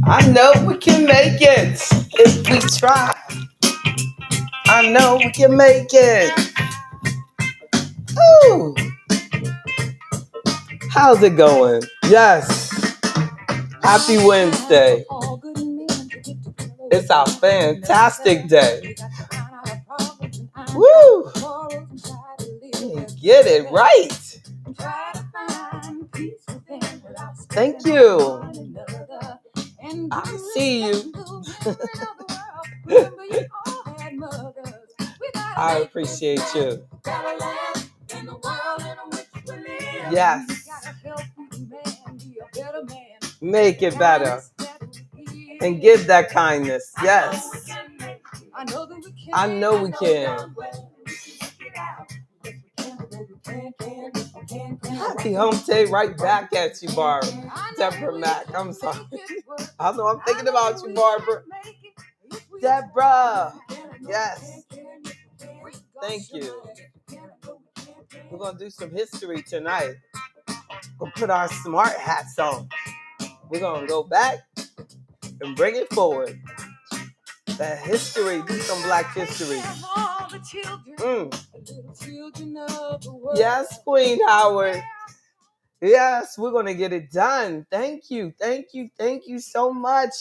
I know we can make it if we try. I know we can make it. Ooh, how's it going? Yes, happy Wednesday. It's a fantastic day. Woo! Get it right. Thank you. I see you. I appreciate you. Yes. Make it better. And give that kindness. Yes. I know we can. Happy hump day right back at you, Barbara. Deborah Mack. I'm sorry. I know I'm thinking about you, Barbara. Deborah. Yes. Thank you. We're going to do some history tonight. We'll put our smart hats on. We're going to go back and bring it forward. That history, do some black history. Yes, Queen Howard. Yes, we're going to get it done. Thank you. Thank you. Thank you so much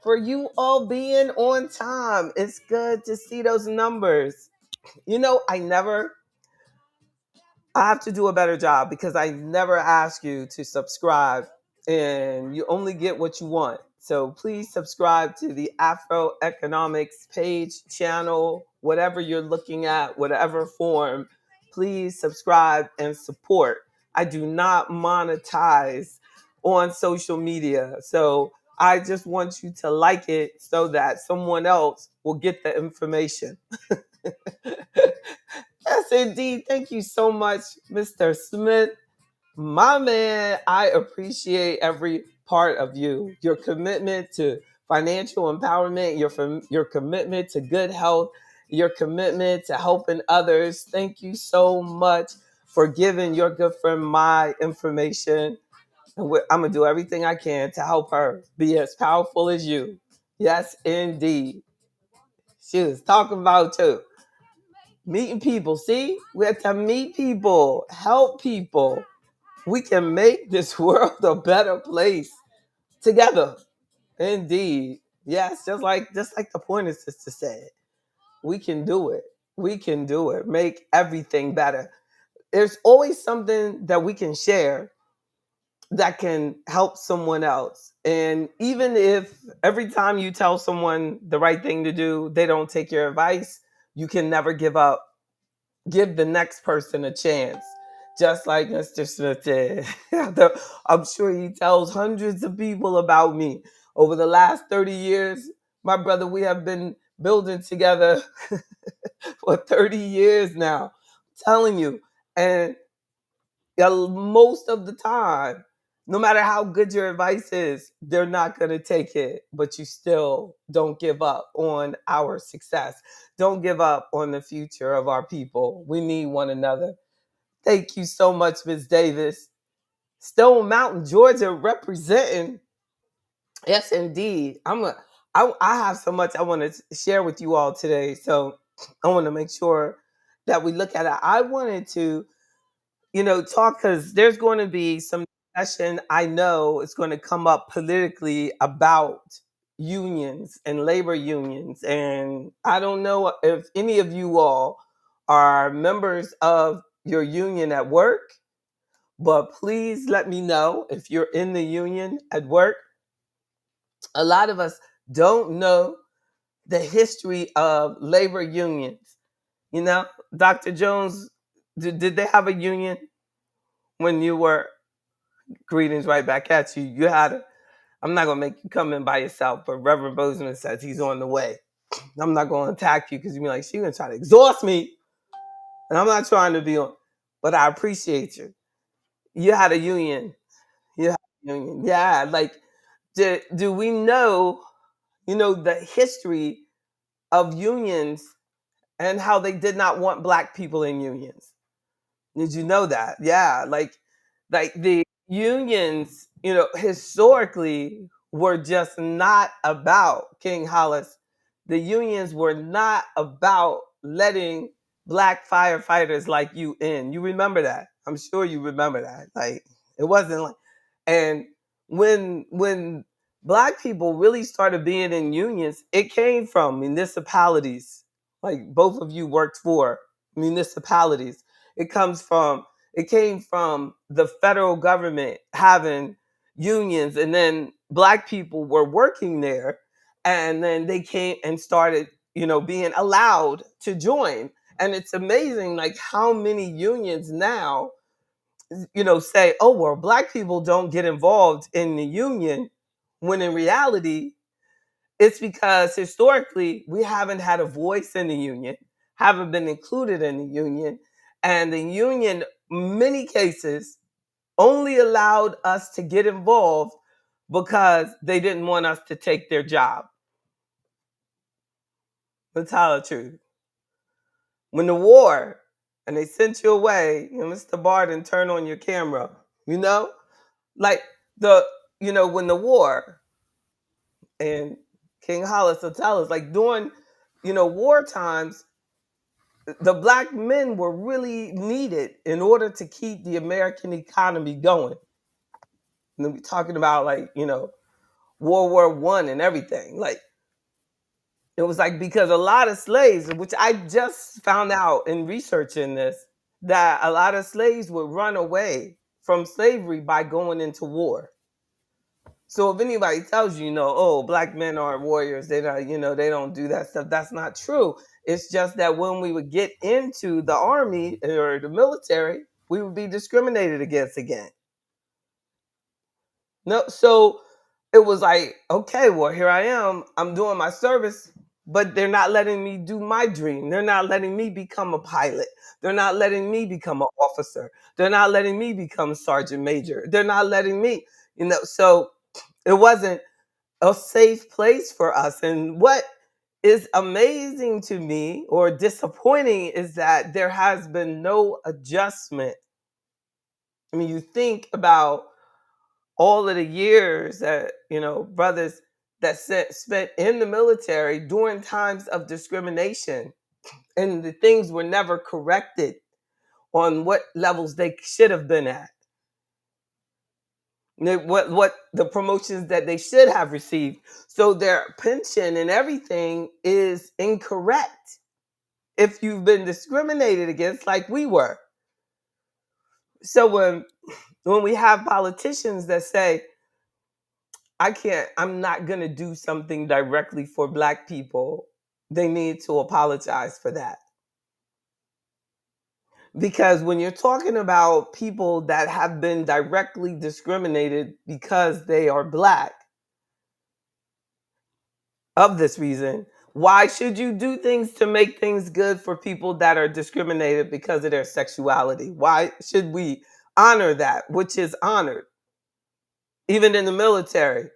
for you all being on time. It's good to see those numbers. You know, I have to do a better job because I never ask you to subscribe and you only get what you want. So please subscribe to the Afro Economics page, channel, whatever you're looking at, whatever form. Please subscribe and support. I do not monetize on social media. So I just want you to like it so that someone else will get the information. Yes, indeed. Thank you so much, Mr. Smith. My man, I appreciate every part of you. Your commitment to financial empowerment, your commitment to good health, your commitment to helping others. Thank you so much for giving your good friend my information. And I'm going to do everything I can to help her be as powerful as you. Yes, indeed. She was talking about you. Meeting people. See, we have to meet people, help people. We can make this world a better place together. Indeed. Yes, just like the pointer sister said. We can do it. We can do it. Make everything better. There's always something that we can share that can help someone else. And even if every time you tell someone the right thing to do, they don't take your advice, you can never give up. Give the next person a chance. Just like Mr. Smith did. I'm sure he tells hundreds of people about me. Over the last 30 years, my brother, we have been building together for 30 years now. I'm telling you. And most of the time, no matter how good your advice is, they're not going to take it. But you still don't give up on our success. Don't give up on the future of our people. We need one another. Thank you so much, Ms. Davis. Stone Mountain, Georgia, representing. Yes, indeed. I have so much I want to share with you all today. So I want to make sure that we look at it. I wanted to talk because there's going to be some discussion. I know it's going to come up politically about unions and labor unions. And I don't know if any of you all are members of your union at work, but please let me know if you're in the union at work. A lot of us don't know the history of labor unions. You know, Dr. Jones, did they have a union when you were? Greetings right back at you. I'm not gonna make you come in by yourself, but Reverend Bozeman says he's on the way. I'm not gonna attack you because you're like, she's gonna try to exhaust me. And I'm not trying to be on, but I appreciate you. You had a union. You had a union. Yeah, like do we know, the history of unions and how they did not want black people in unions? Did you know that? Yeah, like the unions, historically were just not about, King Hollis, the unions were not about letting black firefighters like you in. You remember that? I'm sure you remember that. Like, it wasn't like, and when black people really started being in unions, it came from municipalities. Like, both of you worked for municipalities. It comes from it came from the federal government having unions, and then black people were working there, and then they came and started, being allowed to join. And it's amazing, like, how many unions now, say, oh, well, black people don't get involved in the union, when in reality it's because historically we haven't had a voice in the union, haven't been included in the union, and the union, many cases, only allowed us to get involved because they didn't want us to take their job. Let's tell the truth. When the war, and they sent you away, Mr. Barden, turn on your camera, like the, when the war, and King Hollis will tell us, like, during, war times, the black men were really needed in order to keep the American economy going. And we're talking about, like, World War One and everything. Like, it was like, because a lot of slaves, which I just found out in researching this, that a lot of slaves would run away from slavery by going into war. So if anybody tells you, oh, black men aren't warriors, they don't, they don't do that stuff, that's not true. It's just that when we would get into the army or the military, we would be discriminated against again. No, so it was like, okay, well, here I am. I'm doing my service, but they're not letting me do my dream. They're not letting me become a pilot. They're not letting me become an officer. They're not letting me become sergeant major. They're not letting me, so it wasn't a safe place for us. And what is amazing to me, or disappointing, is that there has been no adjustment. I mean, you think about all of the years that, brothers that spent in the military during times of discrimination, and the things were never corrected on what levels they should have been at, what the promotions that they should have received. So their pension and everything is incorrect if you've been discriminated against, like we were. So when we have politicians that say, I'm not going to do something directly for black people, they need to apologize for that. Because when you're talking about people that have been directly discriminated because they are black, of this reason, why should you do things to make things good for people that are discriminated because of their sexuality? Why should we honor that which is honored? Even in the military,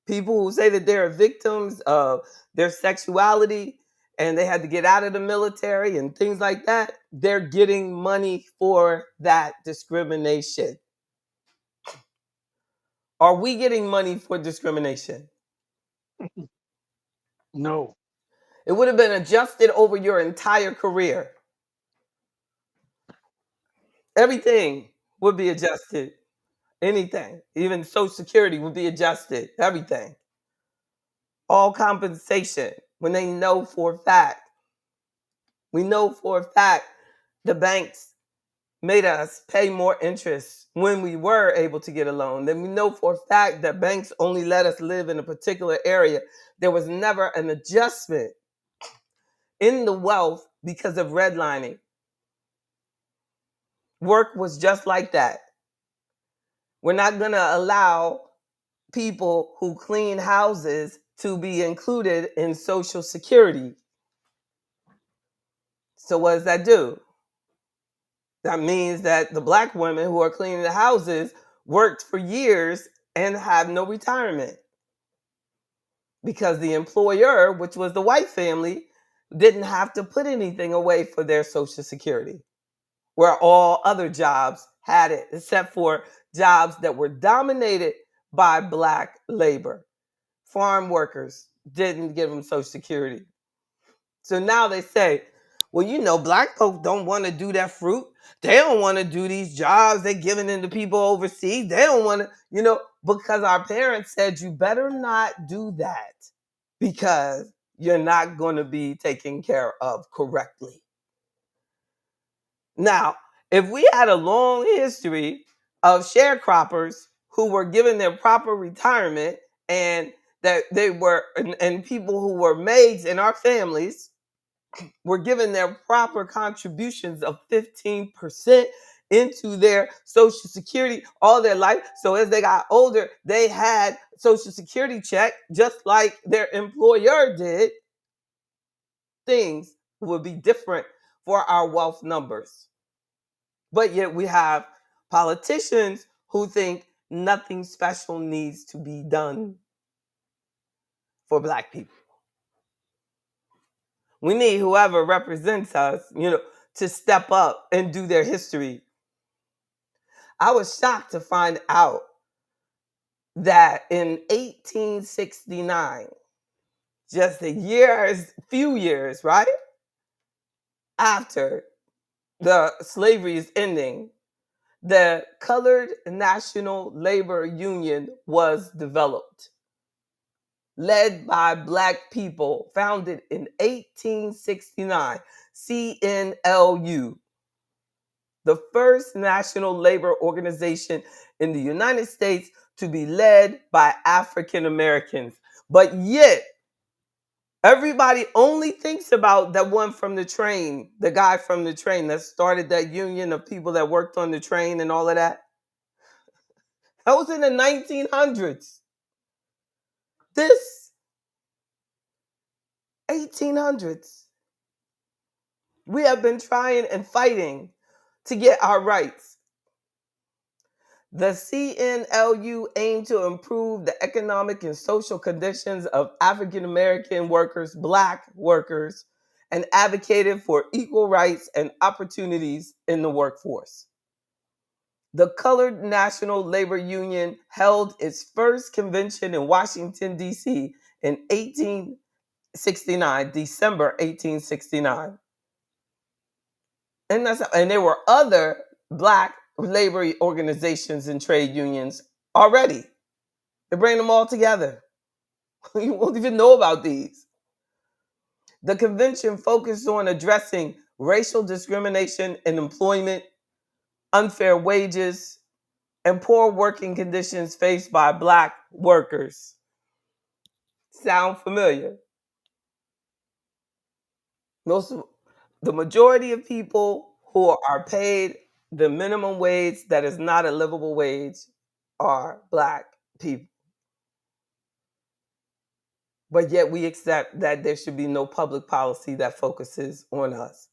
people who say that they're victims of their sexuality and they had to get out of the military and things like that, they're getting money for that discrimination. Are we getting money for discrimination? No. It would have been adjusted over your entire career. Everything would be adjusted. Anything, even Social Security would be adjusted. Everything. All compensation, when they know for a fact, we know for a fact the banks made us pay more interest when we were able to get a loan. Then we know for a fact that banks only let us live in a particular area. There was never an adjustment in the wealth because of redlining. Work was just like that. We're not going to allow people who clean houses to be included in Social Security. So what does that do? That means that the black women who are cleaning the houses worked for years and have no retirement because the employer, which was the white family, didn't have to put anything away for their Social Security, where all other jobs had it, except for jobs that were dominated by black labor. farm workers didn't give them Social Security. So now they say, well, black folks don't want to do that fruit. They don't want to do these jobs they're giving into people overseas. They don't want to, because our parents said you better not do that because you're not going to be taken care of correctly. Now, if we had a long history of sharecroppers who were given their proper retirement and that they were, and people who were maids in our families were given their proper contributions of 15% into their Social Security all their life. So as they got older, they had Social Security check just like their employer did. Things would be different for our wealth numbers. But yet we have politicians who think nothing special needs to be done for black people. We need whoever represents us, to step up and do their history. I was shocked to find out that in 1869, just few years, right? After the slavery is ending, the Colored National Labor Union was developed, led by black people, founded in 1869, CNLU, the first national labor organization in the United States to be led by African Americans. But yet, everybody only thinks about that one from the train, the guy from the train that started that union of people that worked on the train and all of that. That was in the 1900s. This 1800s. We have been trying and fighting to get our rights. The CNLU aimed to improve the economic and social conditions of African American workers, black workers, and advocated for equal rights and opportunities in the workforce. The Colored National Labor Union held its first convention in Washington, D.C. in 1869, December 1869. And there were other black labor organizations and trade unions already. They bring them all together. You won't even know about these. The convention focused on addressing racial discrimination in employment, unfair wages, and poor working conditions faced by black workers. Sound familiar? The majority of people who are paid the minimum wage that is not a livable wage are black people. But yet we accept that there should be no public policy that focuses on us.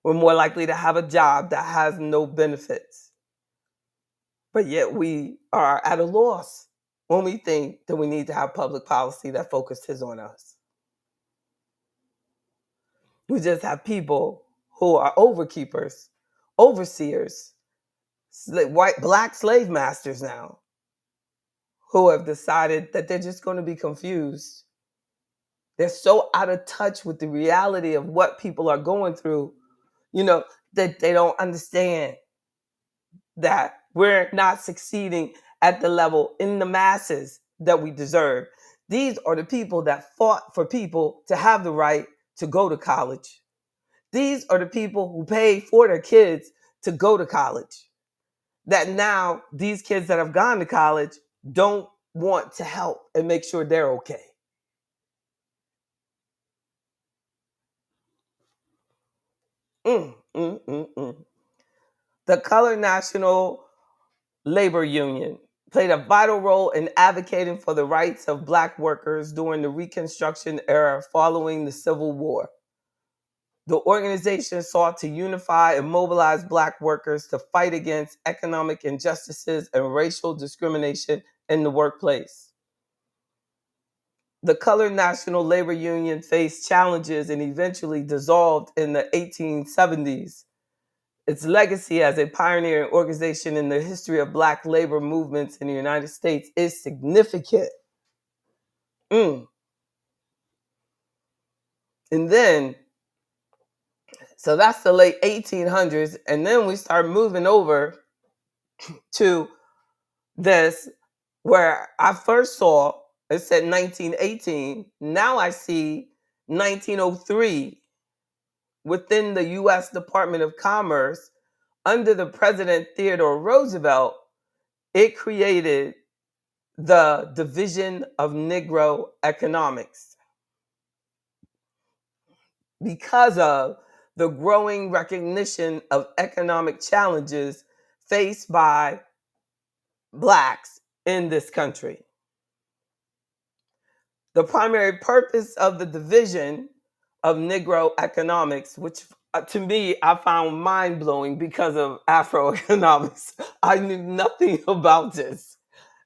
We're more likely to have a job that has no benefits. But yet we are at a loss when we think that we need to have public policy that focuses on us. We just have people who are overkeepers, overseers, black slave masters now, who have decided that they're just going to be confused. They're so out of touch with the reality of what people are going through, that they don't understand that we're not succeeding at the level in the masses that we deserve. These are the people that fought for people to have the right to go to college. These are the people who paid for their kids to go to college. That now these kids that have gone to college don't want to help and make sure they're okay. The Colored National Labor Union played a vital role in advocating for the rights of black workers during the Reconstruction era following the Civil War. The organization sought to unify and mobilize black workers to fight against economic injustices and racial discrimination in the workplace. The Colored National Labor Union faced challenges and eventually dissolved in the 1870s. Its legacy as a pioneering organization in the history of black labor movements in the United States is significant. Mm. And then, so that's the late 1800s. And then we start moving over to this where I first saw it said 1918. Now I see 1903 within the US Department of Commerce under the President Theodore Roosevelt. It created the Division of Negro Economics because of the growing recognition of economic challenges faced by Blacks in this country. The primary purpose of the division of Negro economics, which to me I found mind blowing because of Afro economics. I knew nothing about this.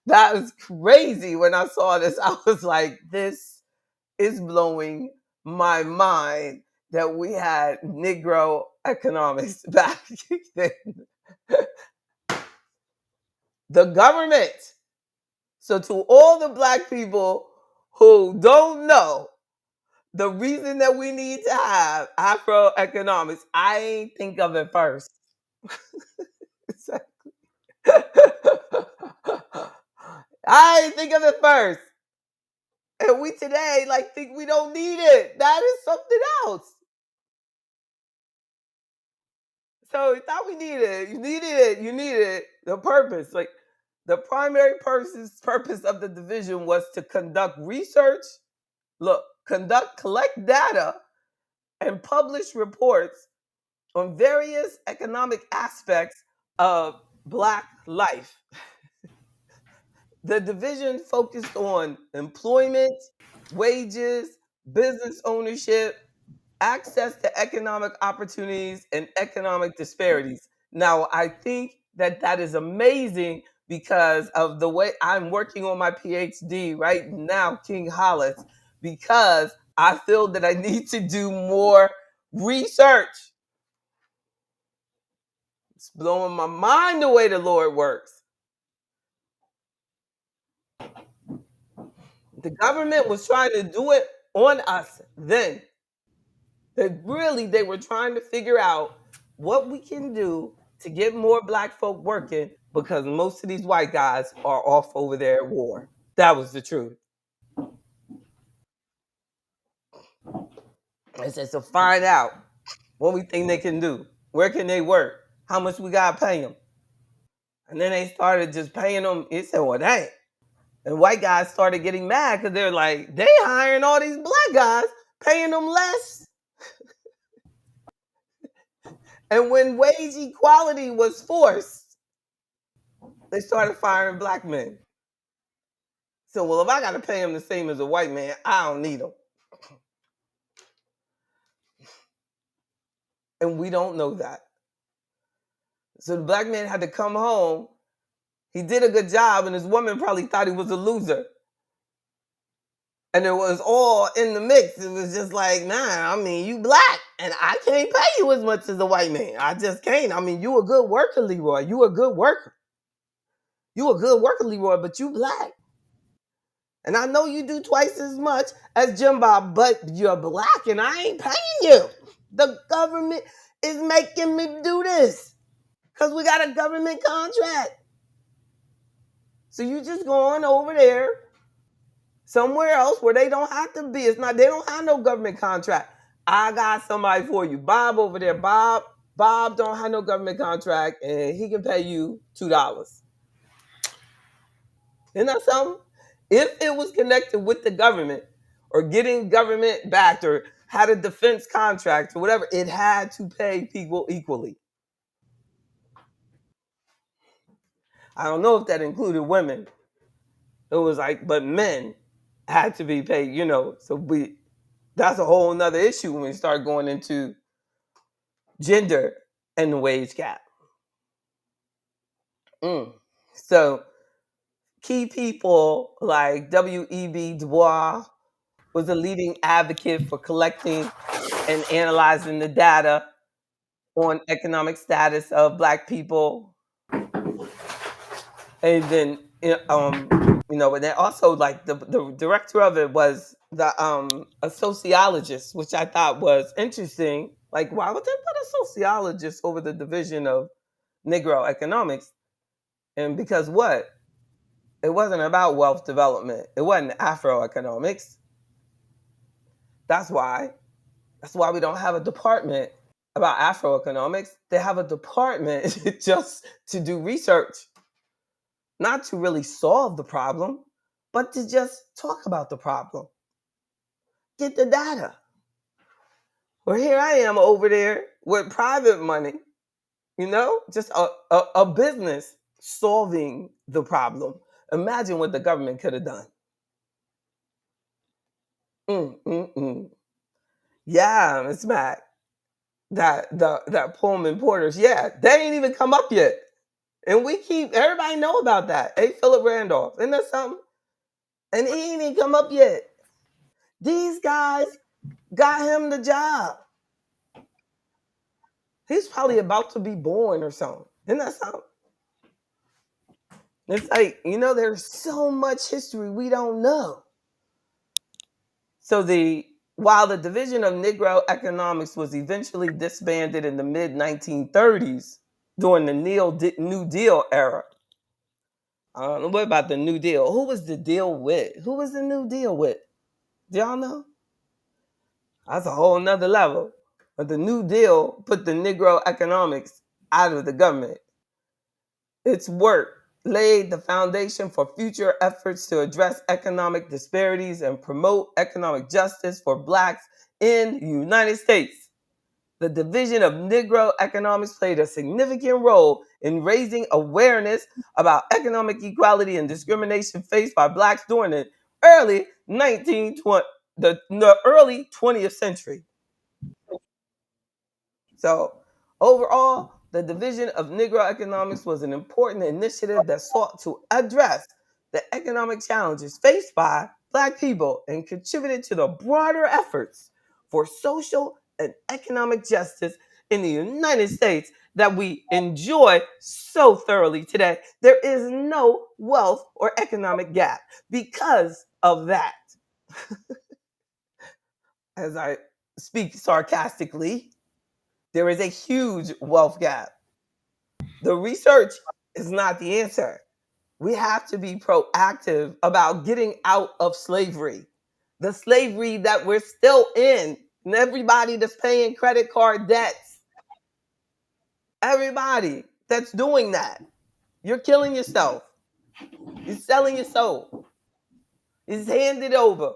That was crazy when I saw this. I was like, this is blowing my mind that we had Negro economics back then. The government. So, to all the Black people who don't know, the reason that we need to have Afro economics, I ain't think of it first. I ain't think of it first. And we today like think we don't need it. That is something else. So you thought we needed it. You needed it. You needed it. The purpose, like the primary purpose of the division was to conduct research. Look, collect data, and publish reports on various economic aspects of Black life. The division focused on employment, wages, business ownership, access to economic opportunities, and economic disparities. Now, I think that that is amazing because of the way I'm working on my PhD right now, King Hollis, because I feel that I need to do more research. It's blowing my mind the way the Lord works. The government was trying to do it on us then. They were trying to figure out what we can do to get more Black folk working because most of these white guys are off over there at war. That was the truth. They said, so find out what we think they can do. Where can they work? How much we gotta pay them? And then they started just paying them. It said, well, dang. And white guys started getting mad because they're like, they hiring all these Black guys, paying them less. And when wage equality was forced, they started firing Black men. So, well, if I got to pay him the same as a white man, I don't need him. And we don't know that. So the Black man had to come home. He did a good job, and his woman probably thought he was a loser. And it was all in the mix. It was just like, nah, I mean, you Black, and I can't pay you as much as a white man. I just can't. I mean, you a good worker, Leroy. You a good worker. You a good worker, Leroy, but you Black. And I know you do twice as much as Jim Bob, but you're Black and I ain't paying you. The government is making me do this because we got a government contract. So you just going over there somewhere else where they don't have to be. It's not, they don't have no government contract. I got somebody for you. Bob over there. Bob don't have no government contract and he can pay you $2. Isn't that something? If it was connected with the government or getting government backed or had a defense contract or whatever, it had to pay people equally. I don't know if that included women. It was like, but men had to be paid, So that's a whole nother issue when we start going into gender and the wage gap. So key people like W.E.B. Du Bois was a leading advocate for collecting and analyzing the data on economic status of Black people. And then And then also like the director of it was the a sociologist, which I thought was interesting. Like, why would they put a sociologist over the division of Negro economics? And because what? It wasn't about wealth development. It wasn't Afro economics. That's why. That's why we don't have a department about Afro economics. They have a department just to do research, not to really solve the problem, but to just talk about the problem, get the data. Well, here I am over there with private money, just a business solving the problem. Imagine what the government could have done. Mm, mm, mm. Yeah, Miss Mac, that Pullman Porters, yeah, they ain't even come up yet. And we keep everybody know about that. Hey, Philip Randolph, isn't that something? And he ain't even come up yet. These guys got him the job. He's probably about to be born or something. Isn't that something? It's like, there's so much history we don't know. So while the division of Negro economics was eventually disbanded in the mid 1930s during the New Deal era. What about the New Deal? Who was the deal with? Who was the New Deal with? Do y'all know? That's a whole nother level. But the New Deal put the Negro economics out of the government. Its work laid the foundation for future efforts to address economic disparities and promote economic justice for Blacks in the United States. The division of Negro economics played a significant role in raising awareness about economic equality and discrimination faced by Blacks during the early 1920, the early 20th century. So, overall, the division of Negro economics was an important initiative that sought to address the economic challenges faced by Black people and contributed to the broader efforts for social and economic justice in the United States that we enjoy so thoroughly today. There is no wealth or economic gap because of that. As I speak sarcastically, there is a huge wealth gap. The research is not the answer. We have to be proactive about getting out of slavery, the slavery that we're still in. And everybody that's paying credit card debts, everybody that's doing that, you're killing yourself. You're selling your soul. It's handed over.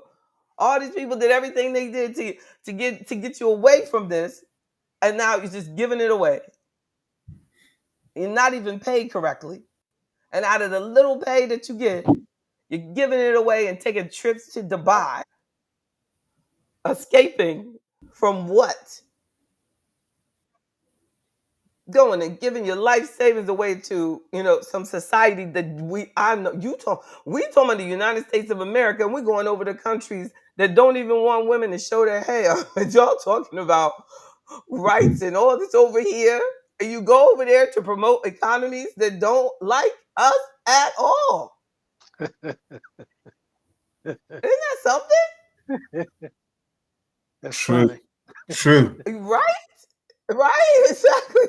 All these people did everything they did to get you away from this, and now you're just giving it away. You're not even paid correctly. And out of the little pay that you get, you're giving it away and taking trips to Dubai, escaping from what? Going and giving your life savings away to, some society that I know we talking about the United States of America, and we're going over to countries that don't even want women to show their hair. And y'all talking about rights and all this over here. And you go over there to promote economies that don't like us at all. Isn't that something? That's True. funny. True. Right? Right? Exactly.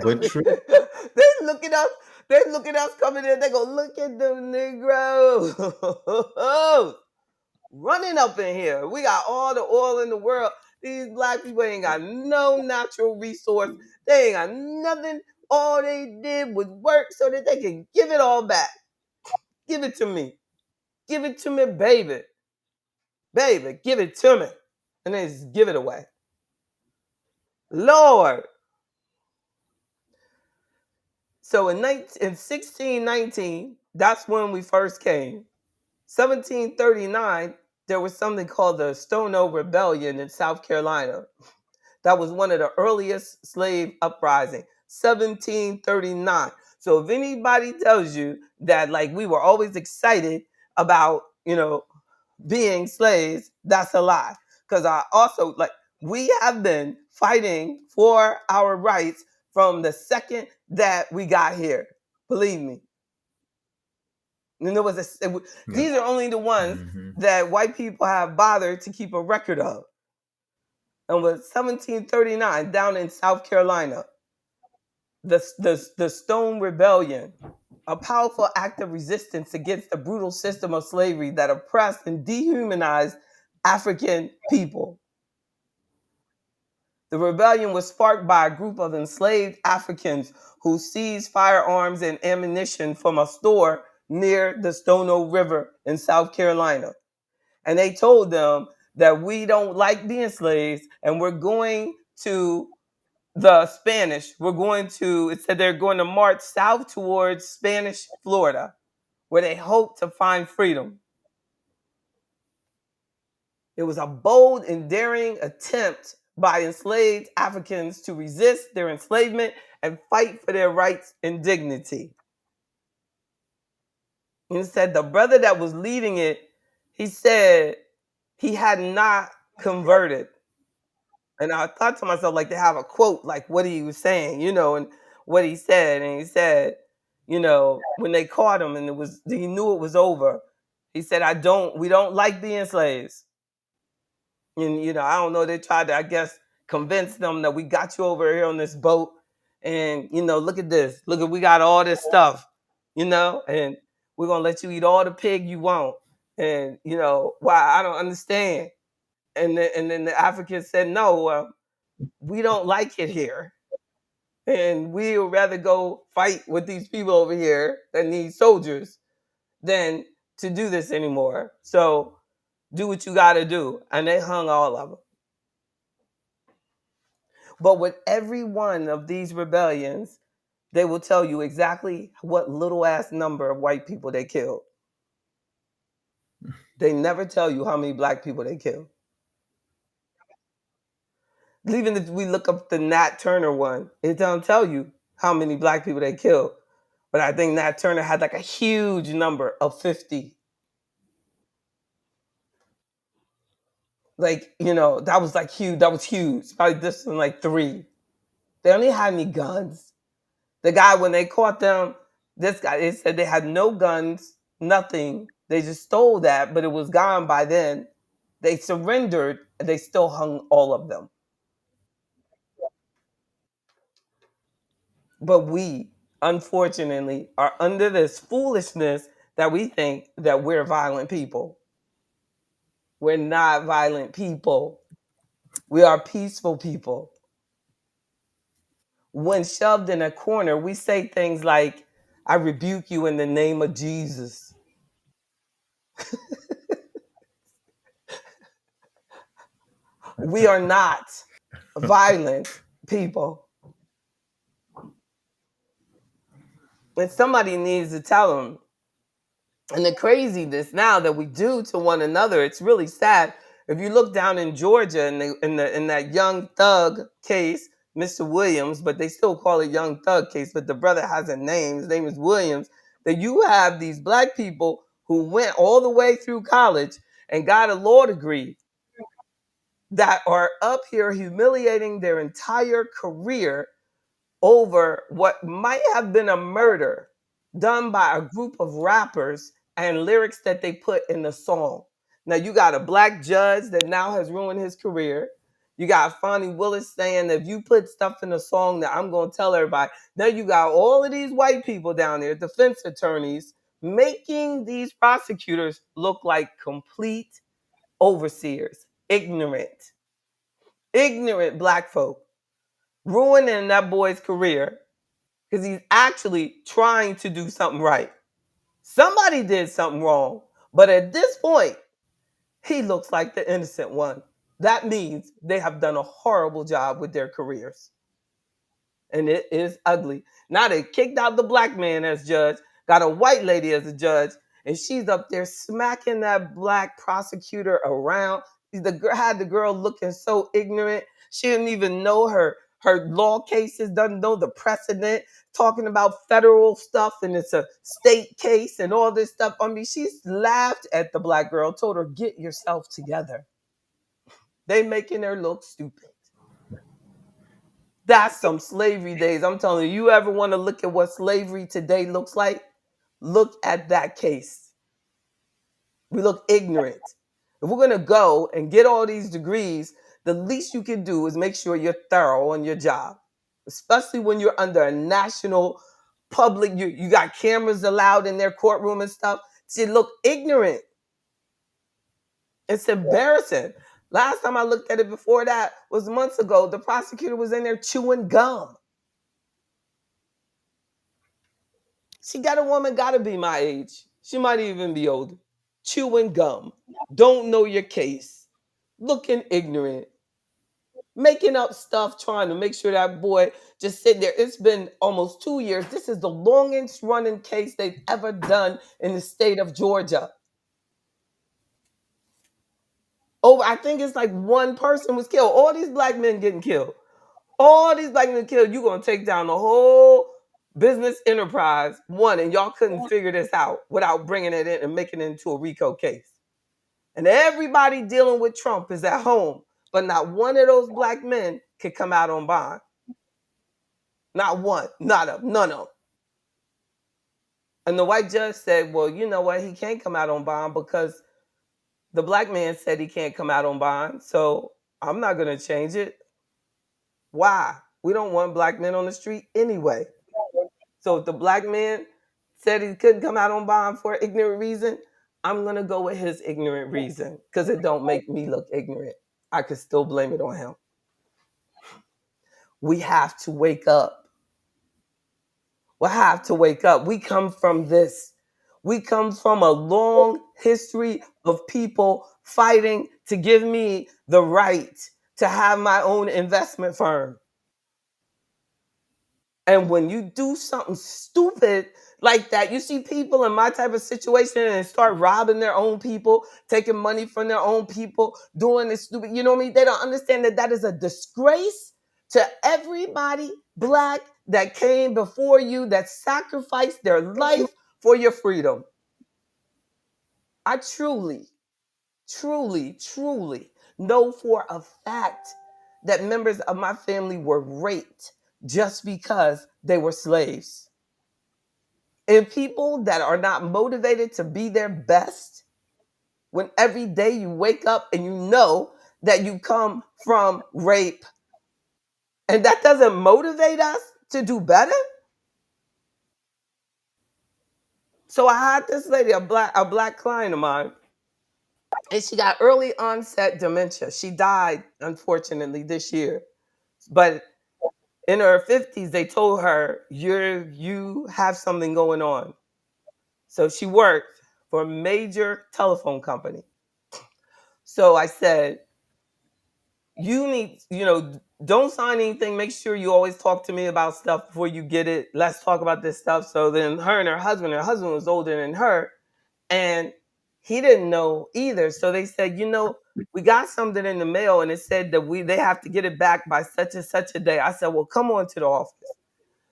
But Exactly. true. They look at us. They look at us coming in. They go, look at them Negroes running up in here. We got all the oil in the world. These Black people ain't got no natural resource. They ain't got nothing. All they did was work so that they can give it all back. Give it to me. Give it to me, baby. Baby, give it to me. And then just give it away. Lord. So in 1619, that's when we first came. 1739, there was something called the Stono Rebellion in South Carolina. That was one of the earliest slave uprisings. 1739. So if anybody tells you that like we were always excited about, being slaves, that's a lie. Because I also like we have been fighting for our rights from the second that we got here. Believe me. And there was Yeah. these are only the ones Mhm. that white people have bothered to keep a record of. And was 1739 down in South Carolina, the Stone Rebellion, a powerful act of resistance against the brutal system of slavery that oppressed and dehumanized African people. The rebellion was sparked by a group of enslaved Africans who seized firearms and ammunition from a store near the Stono River in South Carolina. And they told them that we don't like being slaves and we're going to the Spanish. We're going to, it said they're going to march south towards Spanish Florida, where they hope to find freedom. It was a bold and daring attempt by enslaved Africans to resist their enslavement and fight for their rights and dignity. And it said the brother that was leading it, he said he had not converted. And I thought to myself, like, they have a quote, like what he was saying, and what he said. And he said, when they caught him and he knew it was over, he said, we don't like being slaves. And, I don't know, they tried to, I guess, convince them that we got you over here on this boat. And, look at this. Look at, we got all this stuff, and we're going to let you eat all the pig you want. And, why? I don't understand. And then the Africans said, no, we don't like it here. And we would rather go fight with these people over here that need soldiers than to do this anymore. So do what you got to do. And they hung all of them. But with every one of these rebellions, they will tell you exactly what little ass number of white people they killed. They never tell you how many black people they killed. Even if we look up the Nat Turner one, it don't tell you how many black people they killed. But I think Nat Turner had like a huge number of 50. Like, that was like huge. That was huge. Probably this one like 3. They only had any guns. The guy, when they caught them, this guy, they said they had no guns, nothing. They just stole that, but it was gone by then. They surrendered, and they still hung all of them. But we, unfortunately, are under this foolishness that we think that we're violent people. We're not violent people. We are peaceful people. When shoved in a corner, we say things like, I rebuke you in the name of Jesus. We are not violent people. And somebody needs to tell them. And the craziness now that we do to one another, it's really sad. If you look down in Georgia in that Young Thug case, Mr. Williams, but they still call it Young Thug case, but the brother has a name. His name is Williams. That you have these black people who went all the way through college and got a law degree that are up here humiliating their entire career over what might have been a murder done by a group of rappers and lyrics that they put in the song. Now you got a black judge that now has ruined his career. You got Fonnie Willis saying that if you put stuff in a song that I'm going to tell everybody. Now you got all of these white people down there, defense attorneys, making these prosecutors look like complete overseers, ignorant black folk, ruining that boy's career because he's actually trying to do something right. Somebody did something wrong, but at this point, he looks like the innocent one. That means they have done a horrible job with their careers. And it is ugly. Now they kicked out the black man as judge, got a white lady as a judge, and she's up there smacking that black prosecutor around. Had the girl looking so ignorant. She didn't even know her law cases, doesn't know the precedent, talking about federal stuff and it's a state case and all this stuff. I mean, she's laughed at the black girl, told her, get yourself together. They making her look stupid. That's some slavery days. I'm telling you, you ever want to look at what slavery today looks like? look at that case. We look ignorant. If we're going to go and get all these degrees, the least you can do is make sure you're thorough on your job, especially when you're under a national public. You got cameras allowed in their courtroom and stuff. So you look ignorant. It's embarrassing. Last time I looked at it before that was months ago. The prosecutor was in there chewing gum. She got a woman, got to be my age. She might even be older. Chewing gum. Don't know your case. Looking ignorant. Making up stuff, trying to make sure that boy just sitting there. It's been almost 2 years. This is the longest running case they've ever done in the state of Georgia. Oh, I think it's like one person was killed. All these black men getting killed. All these black men killed. You're going to take down the whole business enterprise, one, and y'all couldn't figure this out without bringing it in and making it into a RICO case. And everybody dealing with Trump is at home, but not one of those black men could come out on bond. Not one, none of them. And the white judge said, well, you know what? He can't come out on bond because the black man said he can't come out on bond. So I'm not going to change it. Why? We don't want black men on the street anyway. So if the black man said he couldn't come out on bond for an ignorant reason, I'm going to go with his ignorant reason because it don't make me look ignorant. I could still blame it on him. We have to wake up. We have to wake up. We come from this. We come from a long history of people fighting to give me the right to have my own investment firm. And when you do something stupid like that, you see people in my type of situation and start robbing their own people, taking money from their own people, doing this stupid, you know what I mean? They don't understand that that is a disgrace to everybody black that came before you, that sacrificed their life for your freedom. I truly know for a fact that members of my family were raped just because they were slaves. And people that are not motivated to be their best, when every day you wake up and you know that you come from rape, and that doesn't motivate us to do better. So I had this lady, a black client of mine, and she got early onset dementia. She died, unfortunately, this year. But in her 50s, they told her, you have something going on. So she worked for a major telephone company. So I said, you need, don't sign anything. Make sure you always talk to me about stuff before you get it. Let's talk about this stuff. So then her and her husband was older than her, and he didn't know either. So they said, we got something in the mail and it said that they have to get it back by such and such a day. I said, well, come on to the office.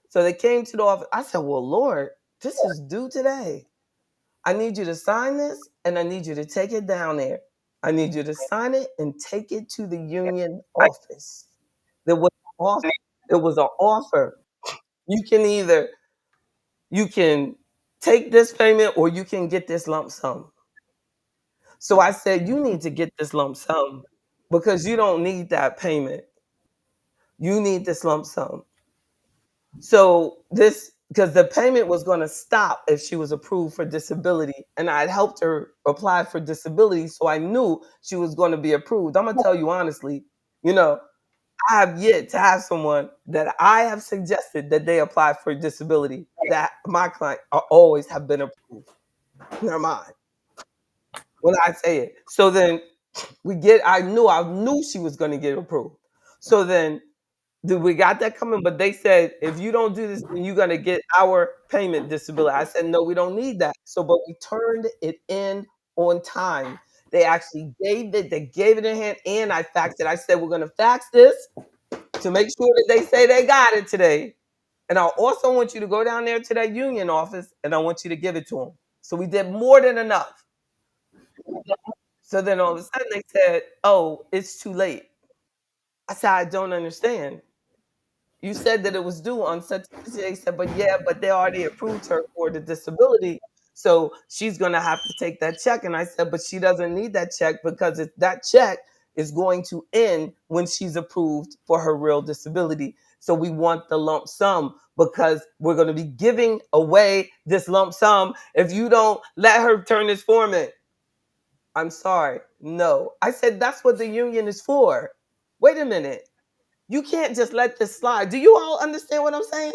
So they came to the office. I said, well, Lord, this is due today. I need you to sign this and I need you to take it down there. I need you to sign it and take it to the union office. There was an offer. There was an offer. You can either you can take this payment or you can get this lump sum. So I said, you need to get this lump sum because you don't need that payment. You need this lump sum. So this because the payment was going to stop if she was approved for disability, and I had helped her apply for disability, so I knew she was going to be approved. I'm gonna tell you honestly, you know, I have yet to have someone that I have suggested that they apply for disability that my client always have been approved. Never mind when I say it. So then I knew she was going to get approved. So then we got that coming, but they said if you don't do this, then you're gonna get our payment disability. I said no, we don't need that. So, but we turned it in on time. They actually gave it. They gave it in hand, and I faxed it. I said we're gonna fax this to make sure that they say they got it today. And I also want you to go down there to that union office, and I want you to give it to them. So we did more than enough. So then all of a sudden they said, "Oh, it's too late." I said, "I don't understand." You said that it was due on such and such. They said, but yeah, but they already approved her for the disability. So she's gonna have to take that check. And I said, but she doesn't need that check because that check is going to end when she's approved for her real disability. So we want the lump sum because we're going to be giving away this lump sum if you don't let her turn this form in. I'm sorry. No. I said that's what the union is for. Wait a minute. You can't just let this slide. Do you all understand what I'm saying?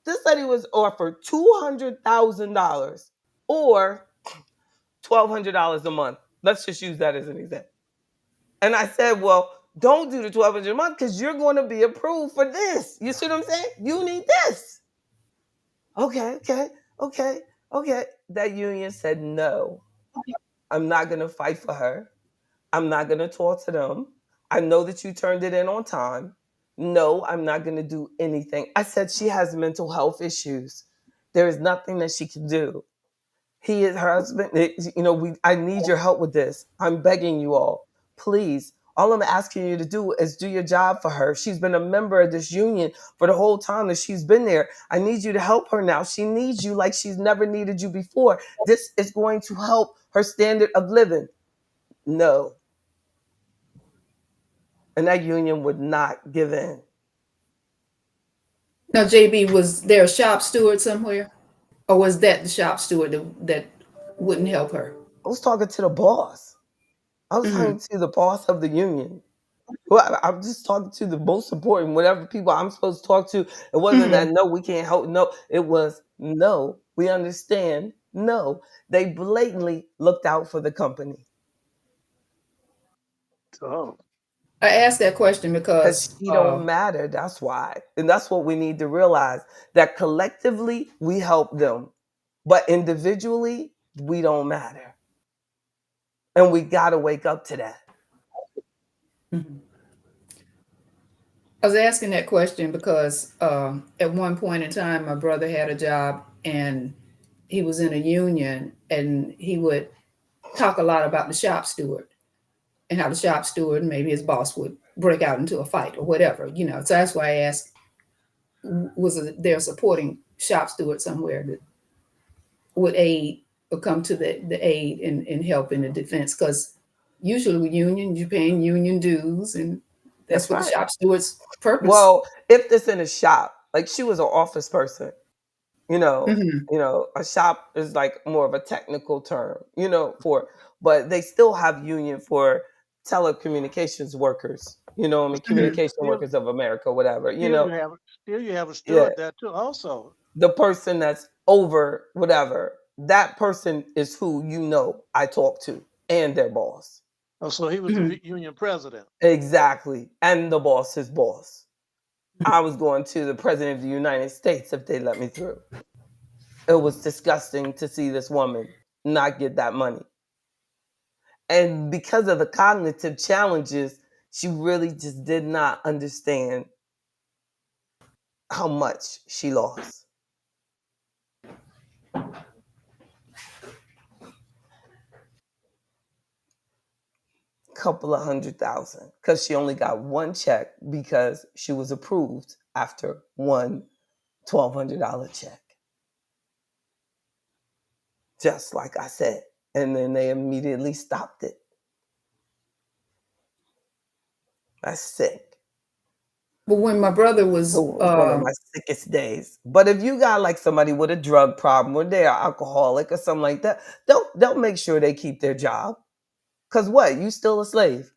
This lady was offered $200,000 or $1,200 a month. Let's just use that as an example. And I said, well, don't do the 1,200 a month because you're going to be approved for this. You see what I'm saying? You need this. Okay, okay, okay, okay. That union said, no, I'm not going to fight for her. I'm not going to talk to them. I know that you turned it in on time. No, I'm not going to do anything. I said she has mental health issues. There is nothing that she can do. He is her husband. I need your help with this. I'm begging you all, please. All I'm asking you to do is do your job for her. She's been a member of this union for the whole time that she's been there. I need you to help her now. She needs you like she's never needed you before. This is going to help her standard of living. No. And that union would not give in. Now, JB, was there a shop steward somewhere? Or was that the shop steward that wouldn't help her? I was talking to the boss. I was Hmm. talking to the boss of the union. Well, I'm just talking to the most important, whatever people I'm supposed to talk to. It wasn't that Hmm. no, we can't help. No, it was no, we understand. No, they blatantly looked out for the company Oh, I asked that question because because she don't matter. That's why, and that's what we need to realize that collectively we help them, but individually we don't matter, and we got to wake up to that. Mhm. I was asking that question because at one point in time, my brother had a job and he was in a union, and he would talk a lot about the shop steward and how the shop steward, maybe his boss, would break out into a fight or whatever, you know. So that's why I asked, was there a supporting shop steward somewhere that would aid or come to the aid and help in the defense? Because usually with union, you're paying union dues, and that's That's what the right. shop steward's purpose. Well, if this in a shop, like she was an office person, you know, Hmm. a shop is like more of a technical term, but they still have union for telecommunications workers, I mean, Hmm. communication still, workers of America, whatever, still you have a yeah, steward there too. Also, the person that's over whatever, that person is who I talk to and their boss. oh, so he was the Hmm. union president. Exactly. And the boss, his boss. I was going to the president of the United States if they let me through. It was disgusting to see this woman not get that money. And because of the cognitive challenges, she really just did not understand how much she lost. Couple of 100,000 because she only got one check because she was approved after one $1,200 check. Just like I said. And then they immediately stopped it. That's sick. But when my brother It was, was one of my sickest days. But if you got like somebody with a drug problem or they're alcoholic or something like that, they'll make sure they keep their job. Cause what? You still a slave.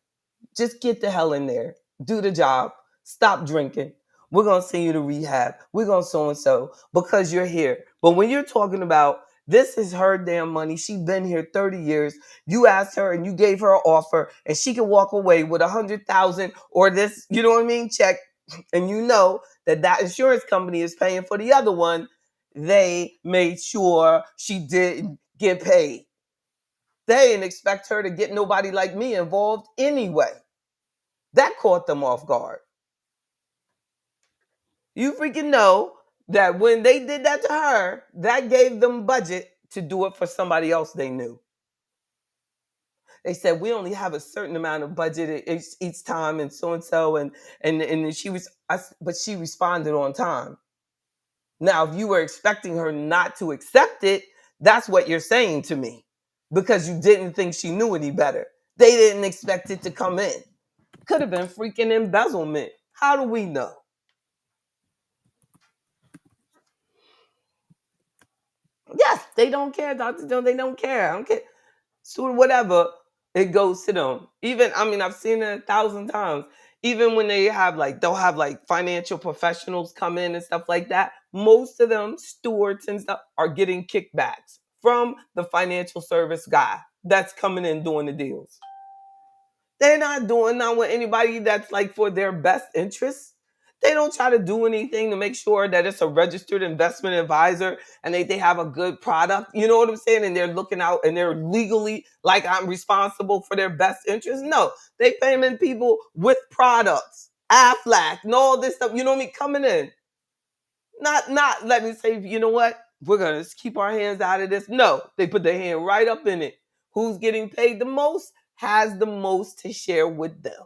Just get the hell in there. Do the job. Stop drinking. We're gonna send you to rehab. We're gonna so and so because you're here. But when you're talking about this is her damn money, she's been here 30 years. You asked her and you gave her an offer, and she can walk away with 100,000 or this, you know what I mean, check, and you know that insurance company is paying for the other one. They made sure she didn't get paid. They didn't expect her to get nobody like me involved anyway. That caught them off guard. You freaking know that when they did that to her, that gave them budget to do it for somebody else they knew. they said we only have a certain amount of budget each time, and so, and she was, but she responded on time. Now, if you were expecting her not to accept it, that's what you're saying to me, because you didn't think she knew any better. They didn't expect it to come in. Could have been freaking embezzlement. How do we know? Yes, they don't care, Dr. Jones. They don't care. I don't care. So whatever, it goes to them. Even, I mean, I've seen it 1,000 times. Even when they have like, they'll have like financial professionals come in and stuff like that. Most of them, stewards and stuff, are getting kickbacks from the financial service guy that's coming in doing the deals. They're not doing that with anybody that's like for their best interest. They don't try to do anything to make sure that it's a registered investment advisor and they have a good product. You know what I'm saying? And they're looking out and they're legally like I'm responsible for their best interest. No, they paying people with products, Aflac, and all this stuff. You know what I mean? Coming in. Not let me say, you know what? We're gonna keep our hands out of this. No, they put their hand right up in it. Who's getting paid the most has the most to share with them.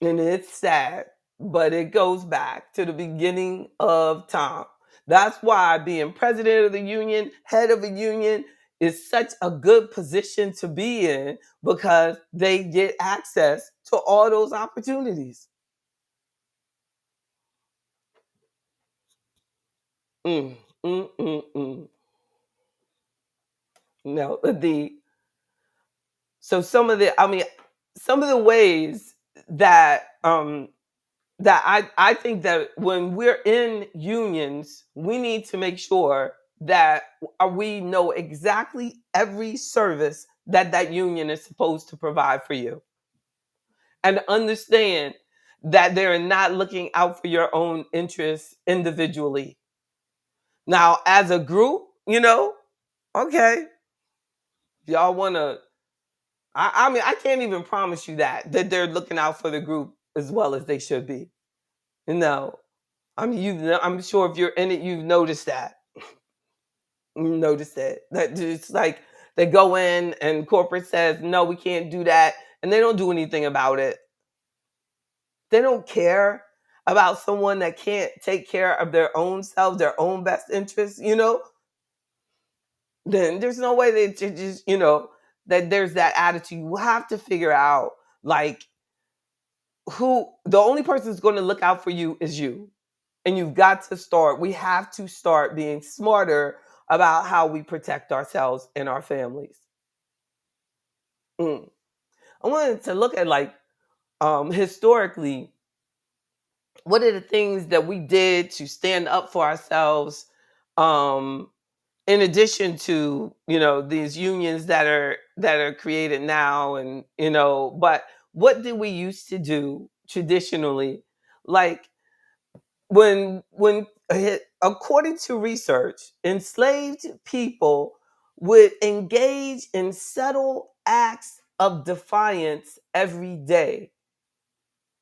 And it's sad, but it goes back to the beginning of time. That's why being president of the union, head of a union, is such a good position to be in, because they get access to all those opportunities. Mm, mm, mm, mm. No, so some of the, I mean, some of the ways that I think that when we're in unions, we need to make sure that we know exactly every service that that union is supposed to provide for you, and understand that they're not looking out for your own interests individually. Now, as a group, okay, if y'all want to, I mean, I can't even promise you that they're looking out for the group as well as they should be. No, I mean, I'm sure if you're in it, you've noticed that. You noticed it. That it's like they go in and corporate says, no, we can't do that. And they don't do anything about it. They don't care about someone that can't take care of their own self, their own best interests, then there's no way that you just, that there's that attitude. You have to figure out, like, who the only person who's going to look out for you is you. And we have to start being smarter about how we protect ourselves and our families. I wanted to look at, like, historically, what are the things that we did to stand up for ourselves, um, in addition to, these unions that are created now, and but what did we used to do traditionally, like, when according to research, enslaved people would engage in subtle acts of defiance every day.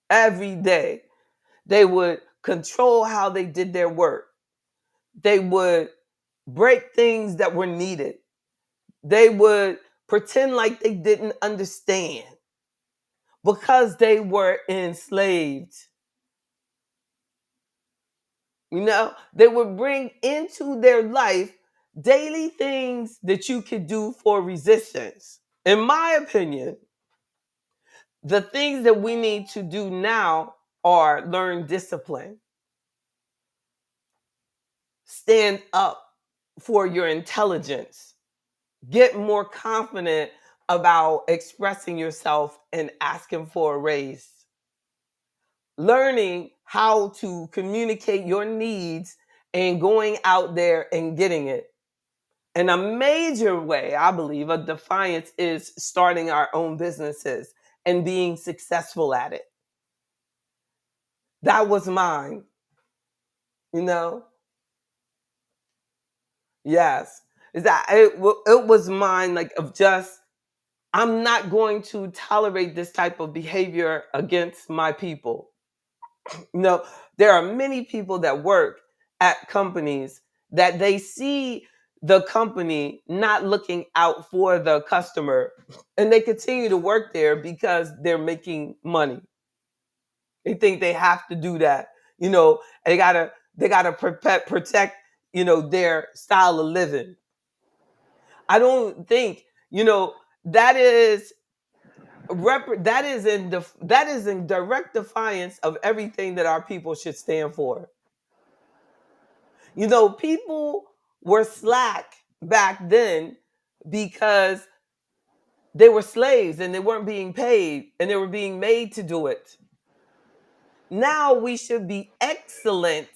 Every day. They would control how they did their work. They would break things that were needed. They would pretend like they didn't understand because they were enslaved. They would bring into their life daily things that you could do for resistance. In my opinion, the things that we need to do now are learn discipline, stand up for your intelligence, get more confident about expressing yourself and asking for a raise, learning how to communicate your needs and going out there and getting it. And a major way, I believe, of defiance is starting our own businesses and being successful at it. That was mine, you know? Yes. Is that it was mine, like, of just, I'm not going to tolerate this type of behavior against my people. There are many people that work at companies that they see the company not looking out for the customer, and they continue to work there because they're making money. They think they have to do that. You know, they gotta protect, their style of living. I don't think, that is that is in direct defiance of everything that our people should stand for. People were slack back then because they were slaves and they weren't being paid and they were being made to do it. Now we should be excellent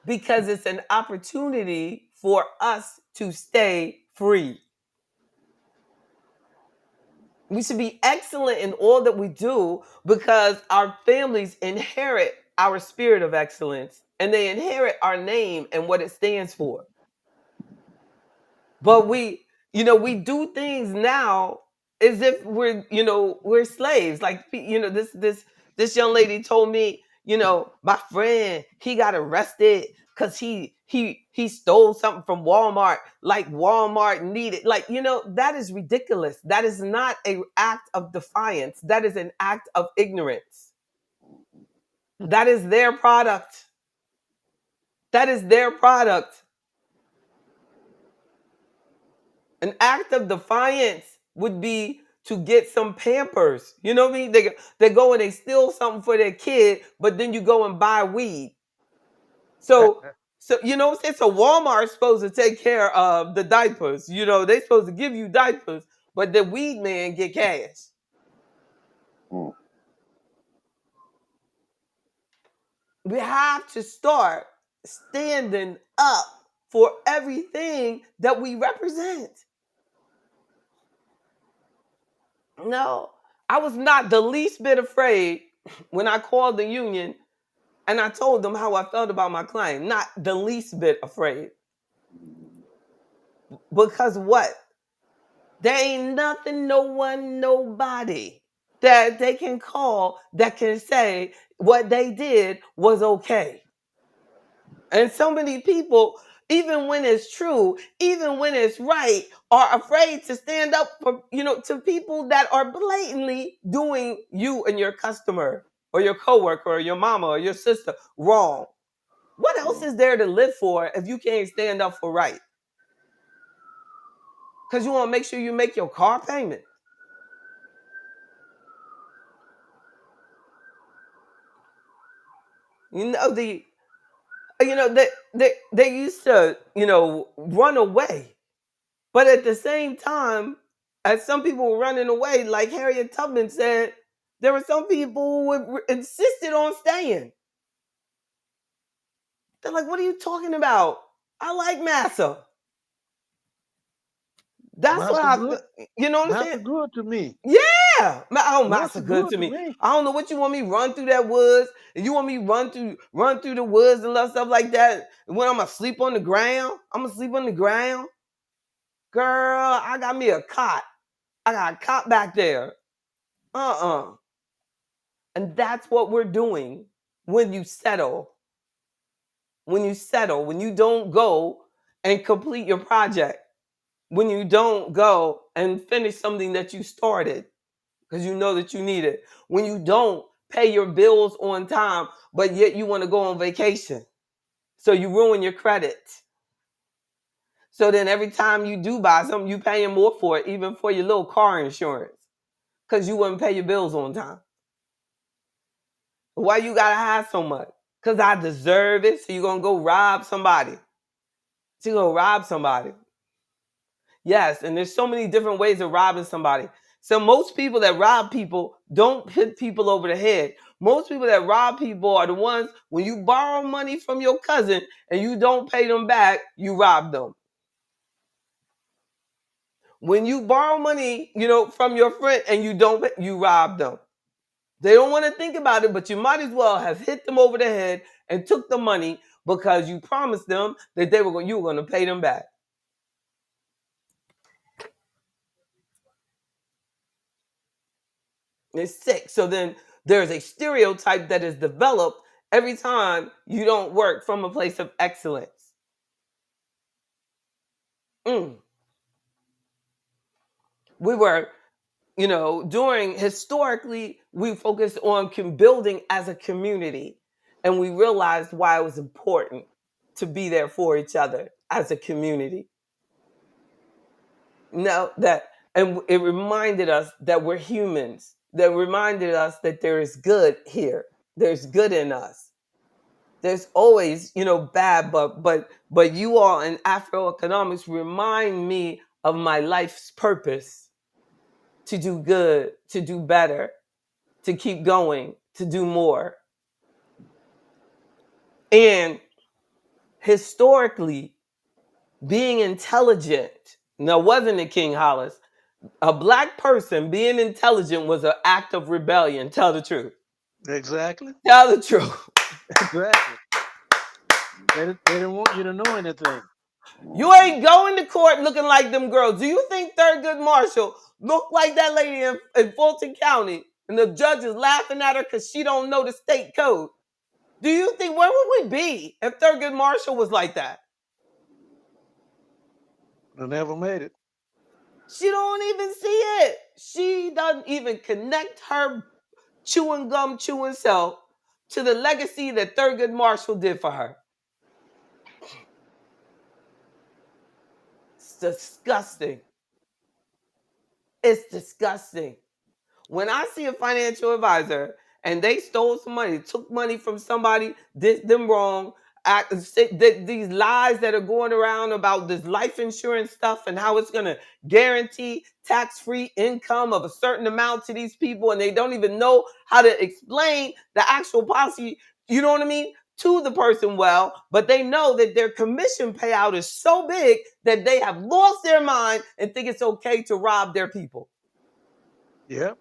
because it's an opportunity for us to stay free. We should be excellent in all that we do because our families inherit our spirit of excellence and they inherit our name and what it stands for. But we do things now as if we're slaves. Like, this young lady told me, my friend, he got arrested because he stole something from Walmart, like Walmart needed. Like, that is ridiculous. That is not an act of defiance. That is an act of ignorance. That is their product. That is their product. An act of defiance would be to get some Pampers. You know what I mean? They go and they steal something for their kid, but then you go and buy weed. So what I'm saying? So Walmart's supposed to take care of the diapers. They're supposed to give you diapers, but the weed man get cash. We have to start standing up for everything that we represent. No, I was not the least bit afraid when I called the union and I told them how I felt about my client. Not the least bit afraid. Because what? There ain't nothing, no one, nobody that they can call that can say what they did was okay. And so many people, even when it's true, even when it's right, are afraid to stand up for, to people that are blatantly doing you and your customer or your coworker or your mama or your sister wrong. What else is there to live for if you can't stand up for right? Because you want to make sure you make your car payment. They used to, run away. But at the same time, as some people were running away, like Harriet Tubman said, there were some people who insisted on staying. They're like, what are you talking about? I like massa. That's what good. you know what I'm Massa saying? good to me. Yeah. Massa Massa good to me. I don't know what you want me run through that woods. And you want me run through the woods and stuff like that. And when I'm gonna sleep on the ground, I'm gonna sleep on the ground. Girl, I got me a cot. I got a cot back there. And that's what we're doing when you settle. When you don't go and complete your project. When you don't go and finish something that you started because you know that you need it. When you don't pay your bills on time, but yet you want to go on vacation. So you ruin your credit. So then every time you do buy something, you paying more for it, even for your little car insurance. Because you wouldn't pay your bills on time. Why you gotta have so much? Because I deserve it. So you're gonna go rob somebody. So you're gonna rob somebody. Yes, and there's so many different ways of robbing somebody. So most people that rob people don't hit people over the head. Most people that rob people are the ones when you borrow money from your cousin and you don't pay them back, you rob them. When you borrow money, from your friend and you rob them. They don't want to think about it, but you might as well have hit them over the head and took the money because you promised them that you were going to pay them back. It's sick. So then there's a stereotype that is developed every time you don't work from a place of excellence. Mm. We were, during historically, we focused on building as a community, and we realized why it was important to be there for each other as a community. No, that, and it reminded us that we're humans. That reminded us that there is good here. There's good in us. There's always, bad, but you all in Afro economics remind me of my life's purpose: to do good, to do better, to keep going, to do more. And historically, being intelligent, now wasn't it, King Hollis? A black person being intelligent was an act of rebellion. Tell the truth. Exactly. Tell the truth. Exactly. They didn't want you to know anything. You ain't going to court looking like them girls. Do you think Thurgood Marshall looked like that lady in Fulton County and the judge is laughing at her because she don't know the state code? Do you think, where would we be if Thurgood Marshall was like that? They never made it. She don't even see it. She doesn't even connect her chewing gum chewing self to the legacy that Thurgood Marshall did for her. It's disgusting. It's disgusting. When I see a financial advisor and they stole some money, took money from somebody, did them wrong, these lies that are going around about this life insurance stuff and how it's going to guarantee tax-free income of a certain amount to these people, and they don't even know how to explain the actual policy, you know what I mean, to the person well, but they know that their commission payout is so big that they have lost their mind and think it's okay to rob their people. Yep.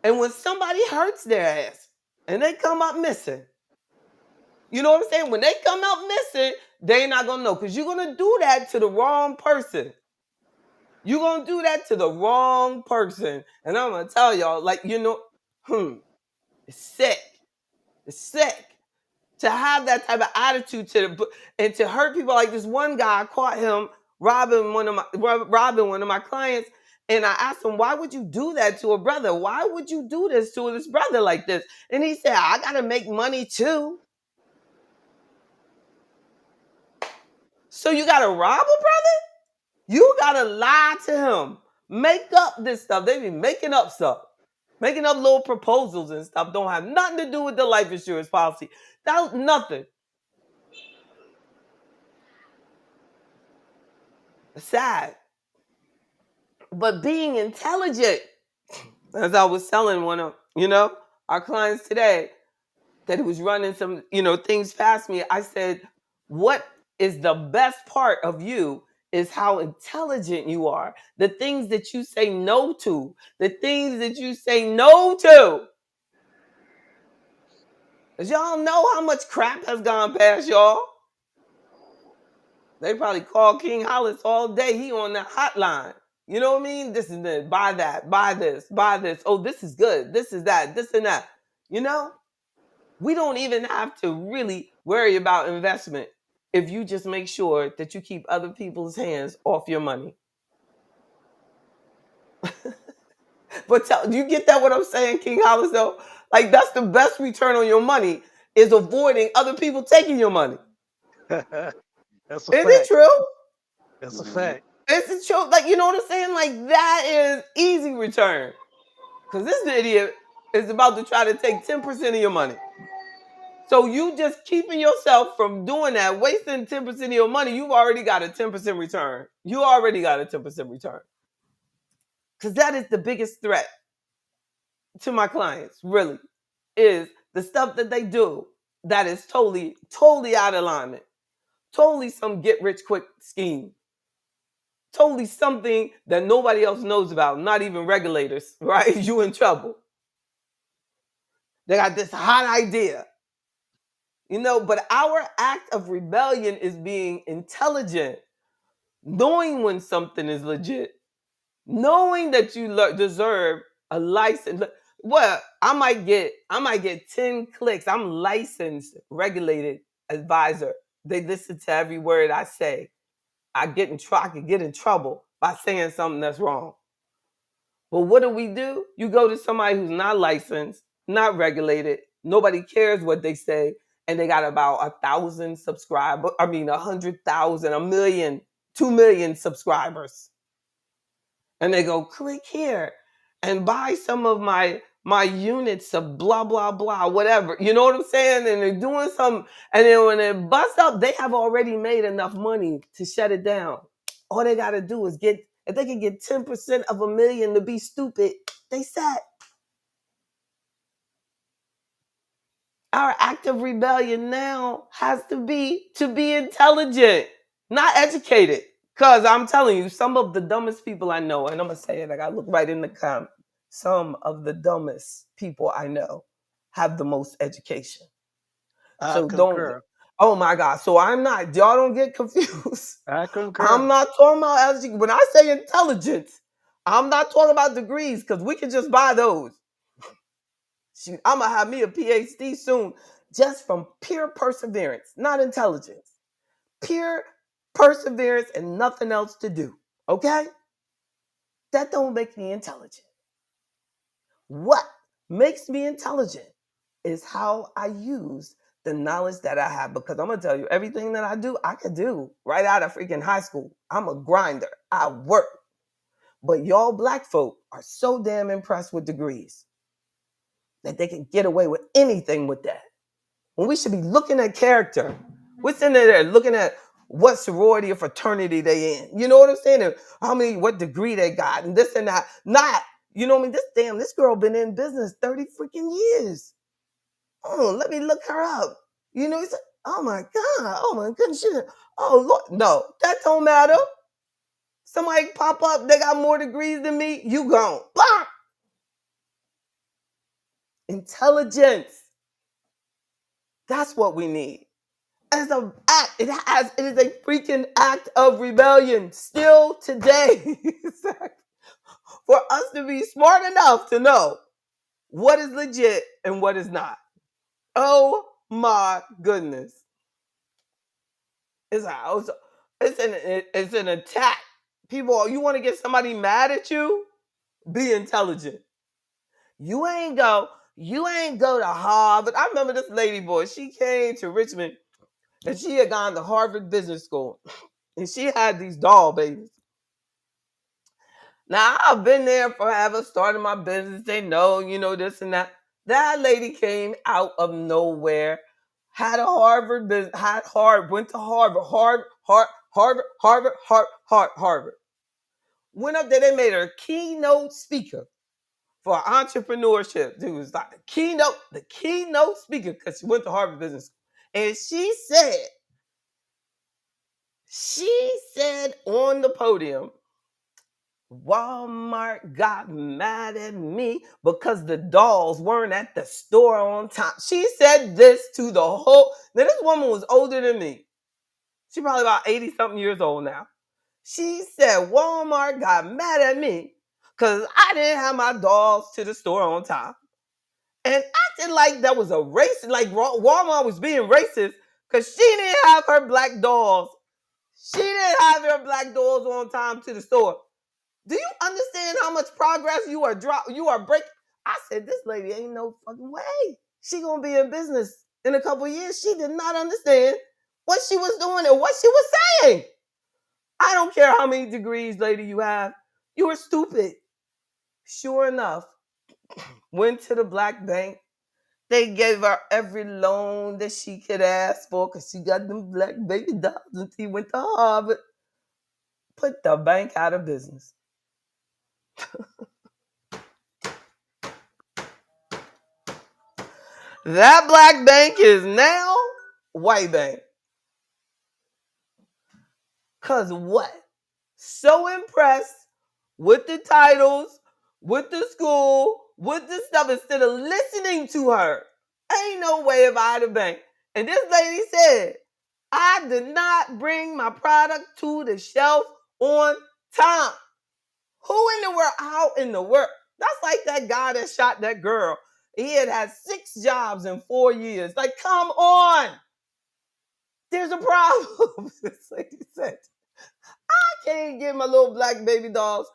And when somebody hurts their ass and they come up missing, you know what I'm saying? When they come out missing, they not gonna know, because you're gonna do that to the wrong person. You're gonna do that to the wrong person. And I'm gonna tell y'all, it's sick. It's sick to have that type of attitude and to hurt people. Like this one guy, I caught him robbing one of my clients. And I asked him, why would you do that to a brother? Why would you do this to this brother like this? And he said, I got to make money too. So you got to rob a brother? You got to lie to him. Make up this stuff. They be making up stuff. Making up little proposals and stuff. Don't have nothing to do with the life insurance policy. That's nothing. It's sad. But being intelligent, as I was telling one of, our clients today, that he was running some, things past me. I said, what is the best part of you is how intelligent you are. The things that you say no to. The things that you say no to. Because y'all know how much crap has gone past y'all. They probably call King Hollis all day. He on the hotline. You know what I mean? This is this, buy that, buy this, buy this. Oh, this is good. This is that, this and that. We don't even have to really worry about investment if you just make sure that you keep other people's hands off your money. But do you get that what I'm saying, King Hollis, though? Like, that's the best return on your money, is avoiding other people taking your money. That's a Is fact. it true? That's a fact. It's true. Like, you know what I'm saying? Like, that is easy return. Because this idiot is about to try to take 10% of your money. So you just keeping yourself from doing that, wasting 10% of your money, you've already got a 10% return. You already got a 10% return. Because that is the biggest threat to my clients, really, is the stuff that they do that is totally, totally out of alignment. Totally some get-rich-quick scheme. Totally something that nobody else knows about, not even regulators, right? You in trouble. They got this hot idea. But our act of rebellion is being intelligent, knowing when something is legit, knowing that you deserve a license. Well, I might get 10 clicks. I'm licensed, regulated advisor. They listen to every word I say. I could get in trouble by saying something that's wrong. But what do? You go to somebody who's not licensed, not regulated, nobody cares what they say, and they got about 1,000 subscribers. I mean, 100,000, a million, 2 million subscribers, and they go click here and buy some of my units of blah blah blah whatever, you know what I'm saying, and they're doing some, and then when it busts up they have already made enough money to shut it down. All they got to do is get, if they can get 10% of a million to be stupid, they set. Our act of rebellion now has to be intelligent, not educated. Because I'm telling you, some of the dumbest people I know, and I'm going to say it, I got to look right in the comments. Some of the dumbest people I know have the most education. I So don't, concur. oh my God. So I'm not, y'all don't get confused. I I'm concur. not talking about education. When I say intelligence, I'm not talking about degrees because we can just buy those. Shoot, I'm going to have me a PhD soon just from pure perseverance, not intelligence. Pure perseverance and nothing else to do. Okay? That don't make me intelligent. What makes me intelligent is how I use the knowledge that I have. Because I'm going to tell you, everything that I do, I could do right out of freaking high school. I'm a grinder. I work. But y'all black folk are so damn impressed with degrees that they can get away with anything with that. When we should be looking at character. We're sitting there looking at what sorority or fraternity they in. You know what I'm saying? And what degree they got and this and that. Not, you know what I mean? This girl been in business 30 freaking years. Oh, let me look her up. You know, it's like, oh my God, oh my goodness. Oh Lord. No, that don't matter. Somebody pop up, they got more degrees than me, you gone. Blah! Intelligence. That's what we need. As an act, it is a freaking act of rebellion still today. For us to be smart enough to know what is legit and what is not. Oh my goodness. It's an attack. People, you want to get somebody mad at you? Be intelligent. You ain't go to Harvard. I remember this lady boy, she came to Richmond and she had gone to Harvard Business School. And she had these doll babies. Now I've been there forever, started my business. They know, this and that. That lady came out of nowhere, had a Harvard business, went to Harvard. Went up there, they made her a keynote speaker for entrepreneurship. Dude was like the keynote speaker because she went to Harvard Business School. And she said on the podium, Walmart got mad at me because the dolls weren't at the store on time. She said this to the whole. Now, this woman was older than me. She's probably about 80 something years old now. She said Walmart got mad at me because I didn't have my dolls to the store on time. And acting like that was a racist, like Walmart was being racist because she didn't have her black dolls. She didn't have her black dolls on time to the store. Do you understand how much progress you are breaking? I said, this lady ain't no fucking way. She gonna be in business in a couple of years. She did not understand what she was doing and what she was saying. I don't care how many degrees, lady, you have. You were stupid. Sure enough, went to the black bank. They gave her every loan that she could ask for because she got them black baby dolls and she went to Harvard. Put the bank out of business. That black bank is now white bank. Cause what? So impressed with the titles, with the school, with the stuff, instead of listening to her. Ain't no way if I had a bank. And this lady said, I did not bring my product to the shelf on time. Who in the world? How in the world? That's like that guy that shot that girl. He had 6 jobs in 4 years. Like, come on. There's a problem. This lady said, can't get my little black baby dolls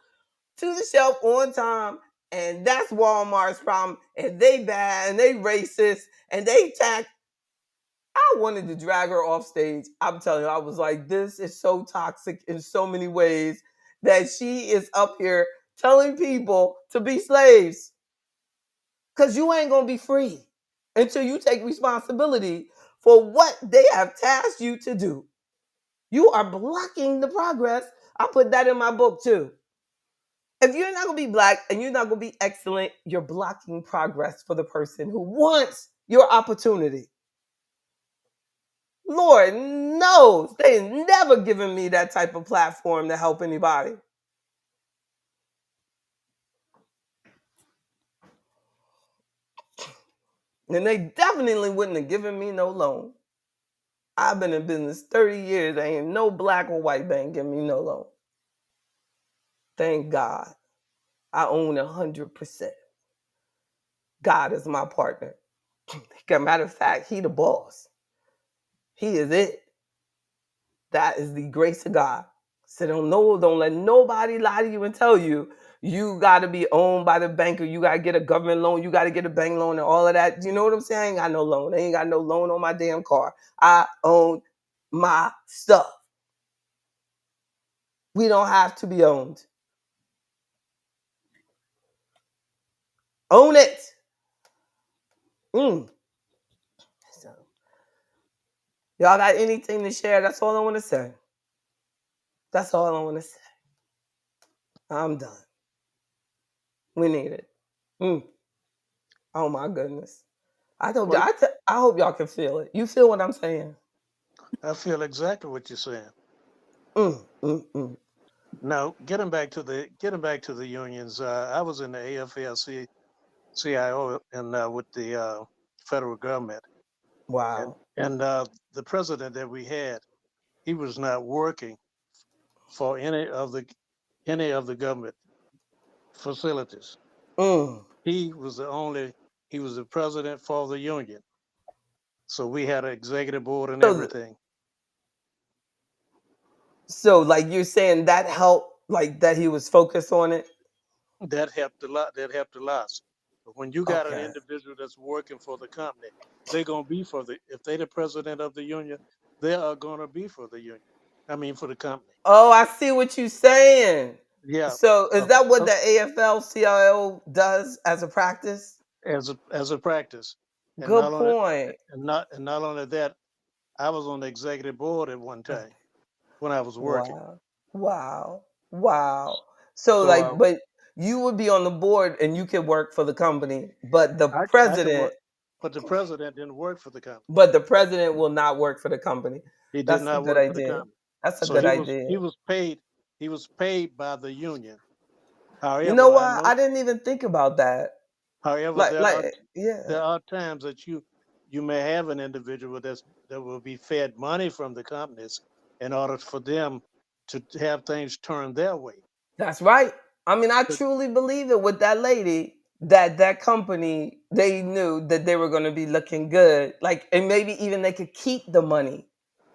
to the shelf on time. And that's Walmart's problem. And they bad and they racist and they tax. I wanted to drag her off stage. I'm telling you, I was like, this is so toxic in so many ways that she is up here telling people to be slaves. Because you ain't going to be free until you take responsibility for what they have tasked you to do. You are blocking the progress. I put that in my book too. If you're not going to be black and you're not going to be excellent, you're blocking progress for the person who wants your opportunity. Lord knows they never given me that type of platform to help anybody. And they definitely wouldn't have given me no loan. I've been in business 30 years. There ain't no black or white bank giving me no loan. Thank God. I own 100%. God is my partner. As a matter of fact, he the boss. He is it. That is the grace of God. So don't let nobody lie to you and tell you you got to be owned by the banker. You got to get a government loan. You got to get a bank loan and all of that. You know what I'm saying? I ain't got no loan. I ain't got no loan on my damn car. I own my stuff. We don't have to be owned. Own it. So, y'all got anything to share? That's all I want to say. That's all I want to say. I'm done. We need it. Oh my goodness. I Well, hope y'all can feel it. You feel what I'm saying? I feel exactly what you're saying. Mm, mm, mm. Now, getting back to the unions, I was in the AFL-CIO and with the federal government, and Wow. the president that we had, he was not working for any of the government facilities. Mm. He was the president for the union. So we had an executive board and So, everything. so like you're saying that helped, like that he was focused on it. That helped a lot. That helped a lot. But when you got an Okay. individual that's working for the company, they're gonna be for the if they the president of the union, they are gonna be for the union. I mean for the company. Oh, I see what you're saying. Yeah. So is Uh, that what uh, the AFL-CIO does as a practice? as a practice. And Good not only point. and not only that, I was on the executive board at one time when I was working. Wow. Wow. Wow. So So like, but you would be on the board and you could work for the company, but the I could president, work, but the president didn't work for the company. will not work for the company. He did That's a not good work for the idea. company. That's a So good he was idea. he was paid he was paid by the union. You know However, I what? I know didn't even think about that. however Like, there are like, yeah, there are times that you may have an individual that will be fed money from the companies in order for them to have things turned their way. that's right. I mean, I But, truly believe it with that lady that that company they knew that they were going to be looking good, like, and maybe even they could keep the money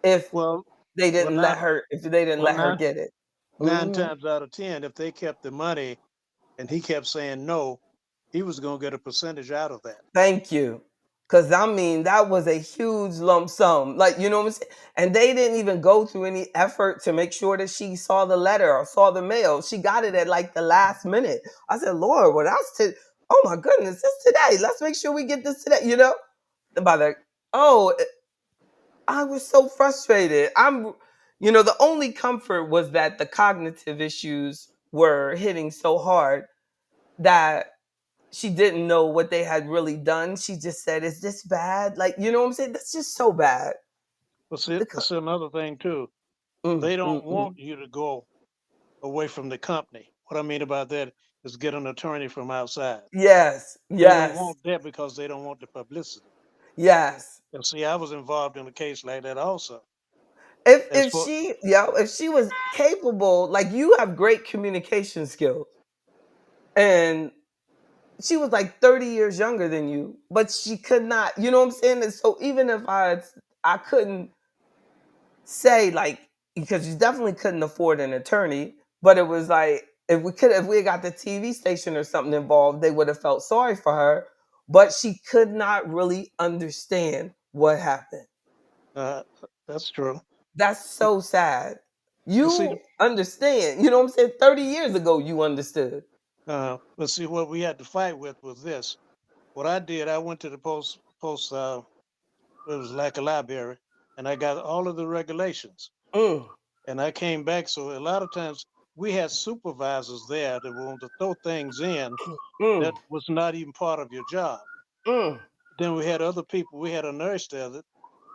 if well, they well didn't now let her, if they didn't well let her now get it. nine Hmm. times out of ten, if they kept the money and he kept saying no, he was going to get a percentage out of that. Thank you. Cause I mean, that was a huge lump sum. Like, you know what I'm saying? And they didn't even go through any effort to make sure that she saw the letter or saw the mail. She got it at like the last minute. I said, Lord, well, oh my goodness, it's today. Let's make sure we get this today. You know? By the oh, I was so frustrated. The only comfort was that the cognitive issues were hitting so hard that she didn't know what they had really done. She just said, "Is this bad?" Like, you know what I'm saying? That's just so bad. But see, The see another thing too. mm, They don't mm, want mm. you to go away from the company. What I mean about that is get an attorney from outside. Yes, They don't yes, want that because they don't want the publicity. yes. And see, I was involved in a case like that also. If As if for she, if she was capable, like you have great communication skills, and she was like 30 years younger than you, but she could not. You know what I'm saying? And so even if I couldn't say like because you definitely couldn't afford an attorney. But it was like if we had got the TV station or something involved, they would have felt sorry for her. But she could not really understand what happened. Uh, that's true. That's so sad. But see, You understand. You know what I'm saying? 30 years ago, you understood. but see, what we had to fight with was this. What I did, I went to the post. It was like a library, and I got all of the regulations. Mm, And I came back. So a lot of times we had supervisors there that wanted to throw things in mm, that was not even part of your job. mm. Then we had other people. We had a nurse there that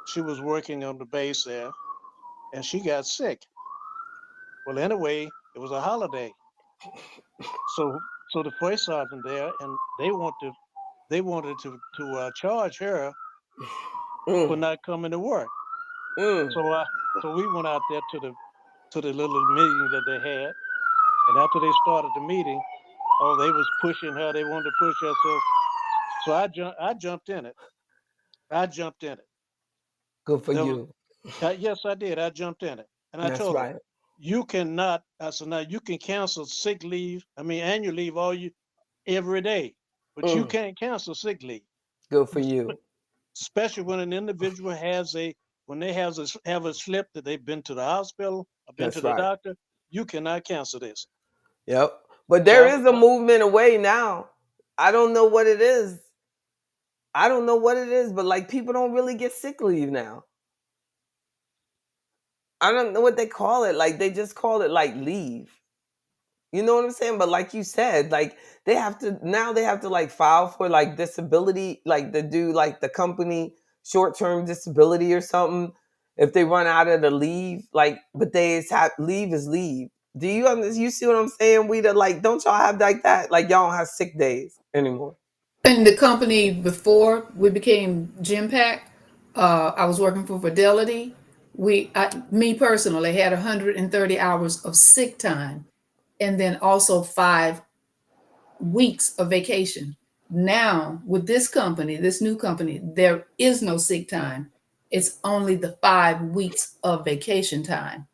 she was working on the base there, and she got sick. Well, anyway, it was a holiday, so the first sergeant there, and they wanted to charge her for Mm, not coming to work. mm. So we went out there to the little meeting that they had, and after they started the meeting, oh, they was pushing her. They wanted to push her. So I jumped in it. I jumped in it. Good for There was, you. yes, I did. I jumped in it, and I That's told her, right. you cannot. I said, now you can cancel sick leave. I mean, annual leave all you every day, but you Mm, can't cancel sick leave, good for you. especially when an individual has a when they have a slip that they've been to the hospital or been to That's the right. doctor. You cannot cancel this. Yep. But So there is a movement away now. I don't know what it is. I don't know what it is, but like people don't really get sick leave now. I don't know what they call it. Like they just call it like leave. You know what I'm saying? But like you said, like they have to like file for like disability, like to do like the company short-term disability or something if they run out of the leave. Like, but leave is leave. You see what I'm saying? Like, don't y'all have like that? Like y'all don't have sick days anymore. In the company before we became Gym Pack, I was working for Fidelity. Me personally, had 130 hours of sick time, and then also 5 weeks of vacation. Now, with this company, this new company, there is no sick time. It's only the 5 weeks of vacation time.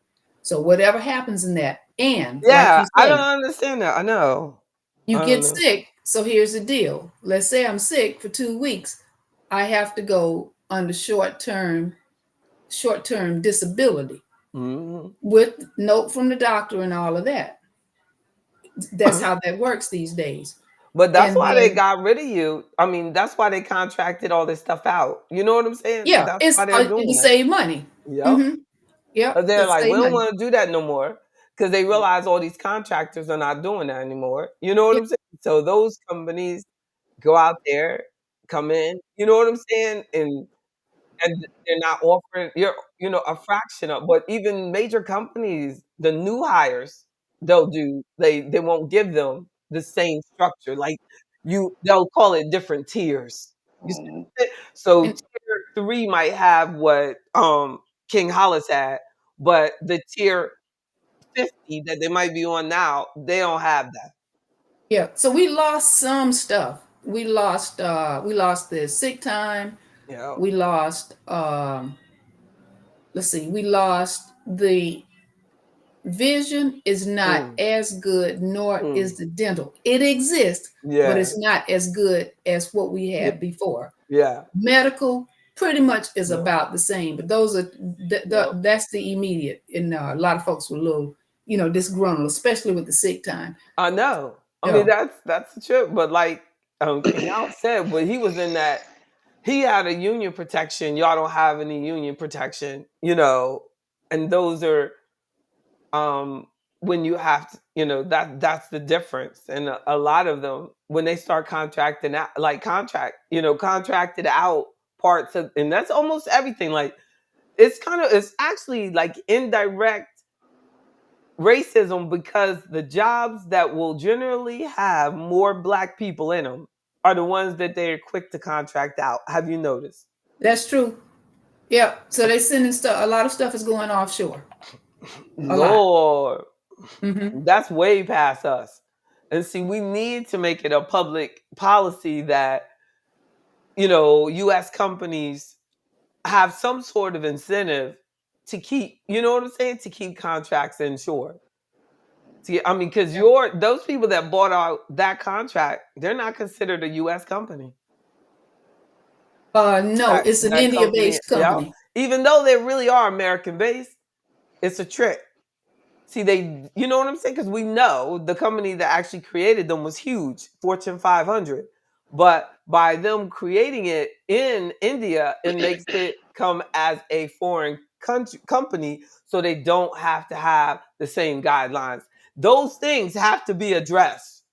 So whatever happens in that, and like Yeah, you I don't say, understand that. I know. you I don't get know. sick. So here's the deal. Let's say I'm sick for 2 weeks. I have to go under short term disability Mhm. with note from the doctor and all of that. That's how that works these days. But that's And why they then got rid of you. I mean, that's why they contracted all this stuff out. You know what I'm saying? yeah, That's why it's they're it doing will that. save money. Yep. Mm-hmm. Yep, But they're it like, we save don't money. want to do that no more because they realize all these contractors are not doing that anymore. You know what Yeah. I'm saying? So those companies go out there, come in. You know what I'm saying? And they're not offering a fraction of. But even major companies, the new hires, they won't give them the same structure. Like they'll call it different tiers. You see what I'm saying? So And tier 3 might have what King Hollis had, but the tier 50 that they might be on now, they don't have that. yeah, so we lost some stuff. We lost the sick time. Yeah. We lost let's see, we lost the vision is not Mm, as good, nor mm. is the dental. It exists, but Yeah. it's not as good as what we Yeah. had before. Yeah. Medical pretty much is Yeah. about the same, but those are Yeah. that's the immediate. And a lot of folks were a little, disgruntled, especially with the sick time. I know. I mean, Yeah, that's the trip. But like King Al said, when he was in that, he had a union protection. Y'all don't have any union protection, and those are um when you have to, that's the difference. And a lot of them, when they start contracting out, like contracted out parts of, and that's almost everything. Like it's actually like indirect racism because the jobs that will generally have more black people in them are the ones that they're quick to contract out. Have you noticed? that's true. Yeah, so they sending stuff. A lot of stuff is going offshore. A lot. Lord, Hmm. that's way past us. And see, we need to make it a public policy that, US companies have some sort of incentive to keep, you know what I'm saying? To keep contracts insured. See, I mean, because Yeah. those people that bought out that contract, they're not considered a U.S. company. No, it's an That company, India-based yeah. company. Even though they really are American based, it's a trick. See, you know what I'm saying? Because we know the company that actually created them was huge, Fortune 500. But by them creating it in India, it makes it come as a foreign company, so they don't have to have the same guidelines. Those things have to be addressed.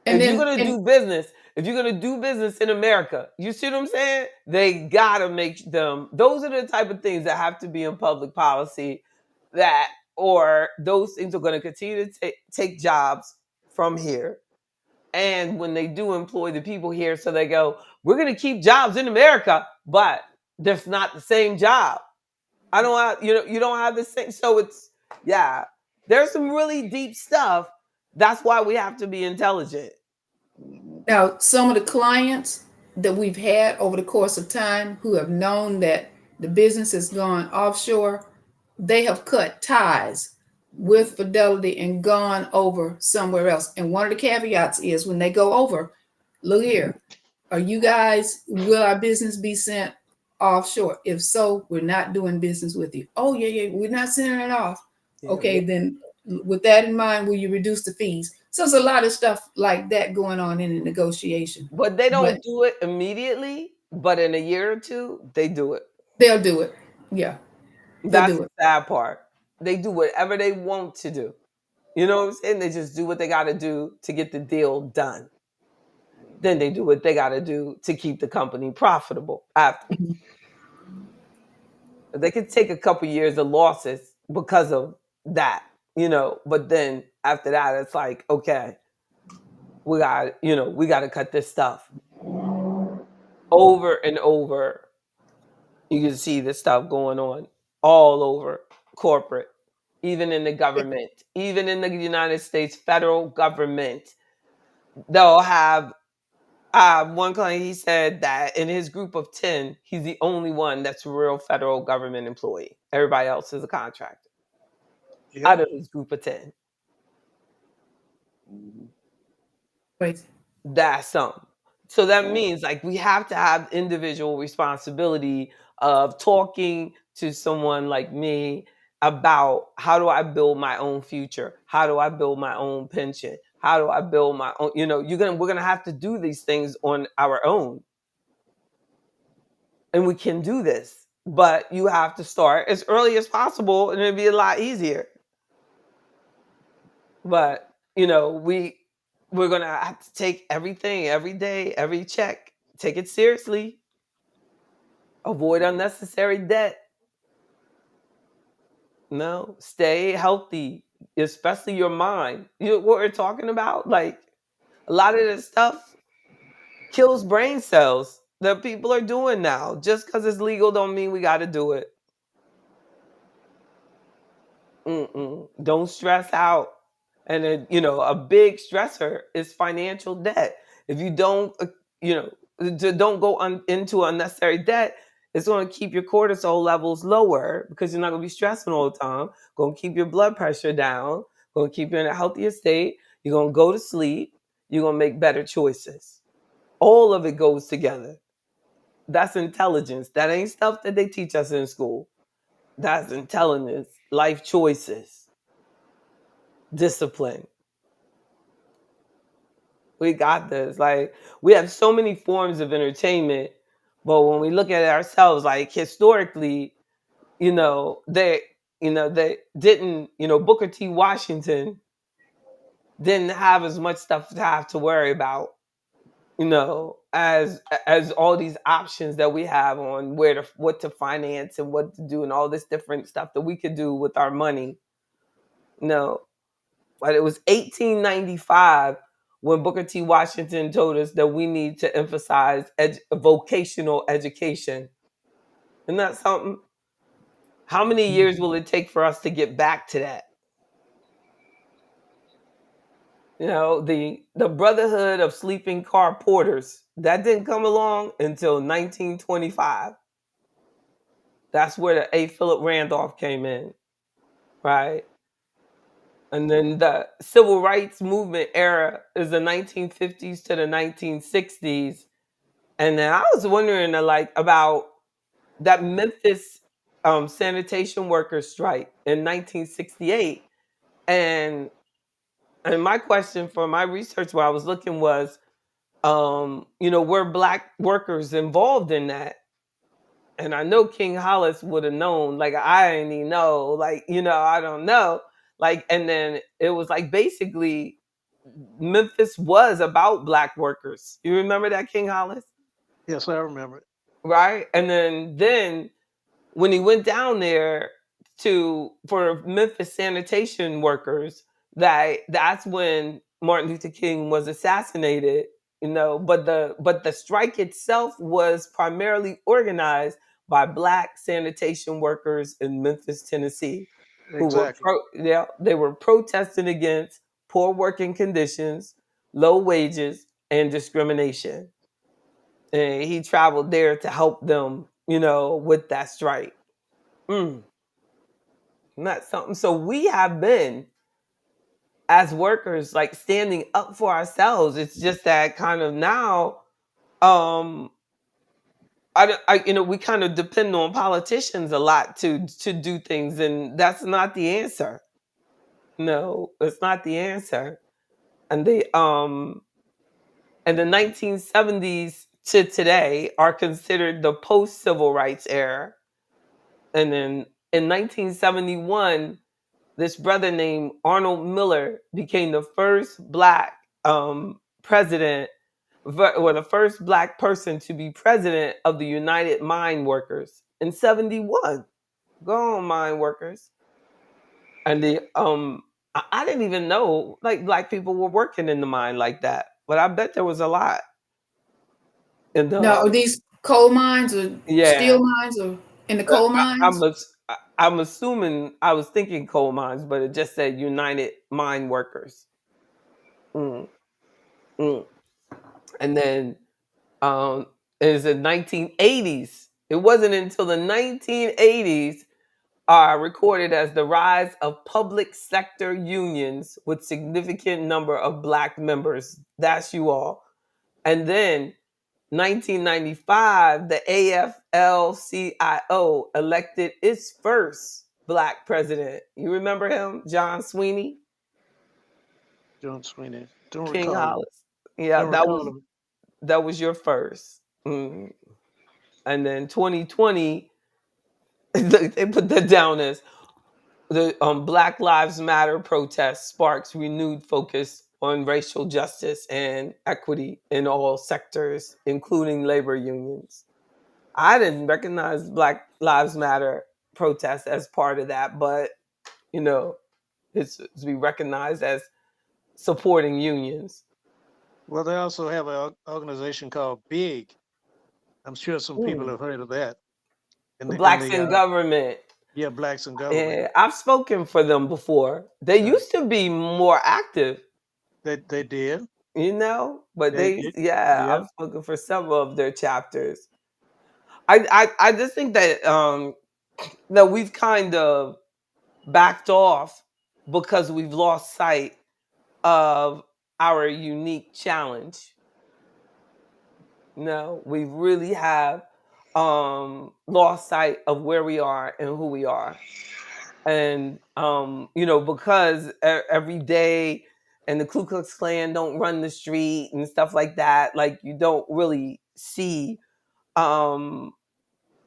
And If you're then, gonna and do business, if you're gonna do business in America, you see what I'm saying? They gotta make them. Those are the type of things that have to be in public policy. That or those things are gonna continue to take jobs from here. And when they do employ the people here, so they go, we're gonna keep jobs in America, but that's not the same job. I don't have, you don't have the same. So it's, yeah, there's some really deep stuff. That's why we have to be intelligent. now some of the clients that we've had over the course of time who have known that the business has gone offshore, they have cut ties with Fidelity and gone over somewhere else. And one of the caveats is when they go over, look here, are you guys, will our business be sent offshore? If so, we're not doing business with you. Oh, yeah, yeah, we're not sending it off. Yeah, Okay, then with that in mind, will you reduce the fees? So there's a lot of stuff like that going on in the negotiation. but they But don't do it immediately. But in a year or two, they do it. they'll do it. Yeah, they'll That's do the it. sad part. They do whatever they want to do. You know what I'm saying? They just do what they got to do to get the deal done. Then they do what they got to do to keep the company profitable afterwards. Mhm. They could take a couple years of losses because of that, but then after that, it's like, okay, we got to cut this stuff over and over. You can see this stuff going on all over corporate, even in the government, even in the United States federal government. They'll have one client, he said that in his group of 10, he's the only one that's a real federal government employee. Everybody else is a contractor Yeah. out of his group of 10. Crazy. That's something. So that means like we have to have individual responsibility of talking to someone like me about how do I build my own future? How do I build my own pension? How do I build my own, we're gonna have to do these things on our own. And we can do this. But you have to start as early as possible and it'll be a lot easier. But, we're gonna have to take everything, every day, every check, take it seriously, avoid unnecessary debt. No, stay healthy, especially your mind. You know what we're talking about? Like a lot of this stuff kills brain cells that people are doing now. Just because it's legal don't mean we gotta do it. Mm-mm. Don't stress out. And a big stressor is financial debt. If you don't, don't go into unnecessary debt, it's going to keep your cortisol levels lower because you're not going to be stressing all the time. Going to keep your blood pressure down. Going to keep you in a healthier state. You're going to go to sleep. You're going to make better choices. All of it goes together. That's intelligence. That ain't stuff that they teach us in school. That's intelligence, life choices, discipline. We got this. Like we have so many forms of entertainment, but when we look at it ourselves, like historically, they, they didn't, Booker T. Washington didn't have as much stuff to have to worry about, as all these options that we have on what to finance and what to do and all this different stuff that we could do with our money. No, but it was 1895 when Booker T. Washington told us that we need to emphasize vocational education. Isn't that something? How many years will it take for us to get back to that? The Brotherhood of Sleeping Car Porters, that didn't come along until 1925. That's where the A. Philip Randolph came in, right? And then the civil rights movement era is the 1950s to the 1960s. And then I was wondering like about that Memphis sanitation workers strike in 1968. And my question for my research while I was looking was, were black workers involved in that? And I know King Hollis would have known, like I didn't even know, like, I don't know. Like, and then it was like basically Memphis was about black workers. You remember that, King Hollis? Yes, I remember it. Right? And then when he went down there to for Memphis sanitation workers, that's when Martin Luther King was assassinated, but the strike itself was primarily organized by black sanitation workers in Memphis, Tennessee, who were Exactly. they were protesting against poor working conditions, low wages, and discrimination. And he traveled there to help them, with that strike. Mm, not something. So we have been, as workers, like standing up for ourselves. It's just that kind of now, um, we kind of depend on politicians a lot to do things, and that's not the answer. No, it's not the answer. And the 1970s to today are considered the post civil rights era. And then in 1971, this brother named Arnold Miller became the first black president, or the first black person to be president of the United Mine Workers in 71. Go on, mine workers. And I didn't even know like black people were working in the mine like that, but I bet there was a lot in Now, the are these coal mines or yeah. steel mines or in the coal I'm mines? I'm assuming I was thinking coal mines, but it just said United Mine Workers. Mm, mm. And then um, is the 1980s. It wasn't until the 1980s are recorded as the rise of public sector unions with significant number of black members. That's you all. And then 1995, the AFL-CIO elected its first black president. You remember him, John Sweeney, John Sweeney. Don't King recall him. Hollis. Yeah, Don't recall him. that was your first. Mm. And then 2020, they put that down as the Black Lives Matter protest sparks renewed focus on racial justice and equity in all sectors, including labor unions. I didn't recognize Black Lives Matter protests as part of that, but you know, it's to be recognized as supporting unions. Well, they also have an organization called Big. I'm sure some people Mm. have heard of that. In The the Blacks in Government. yeah, blacks in government. Yeah, I've spoken for them before. They Uh, used to be more active, they did. but They they, did. yeah, Yeah. I've spoken for several of their chapters. I just think that we've kind of backed off because we've lost sight of our unique challenge. No, we really have lost sight of where we are and who we are. And because every day and the Ku Klux Klan don't run the street and stuff like that, like you don't really see um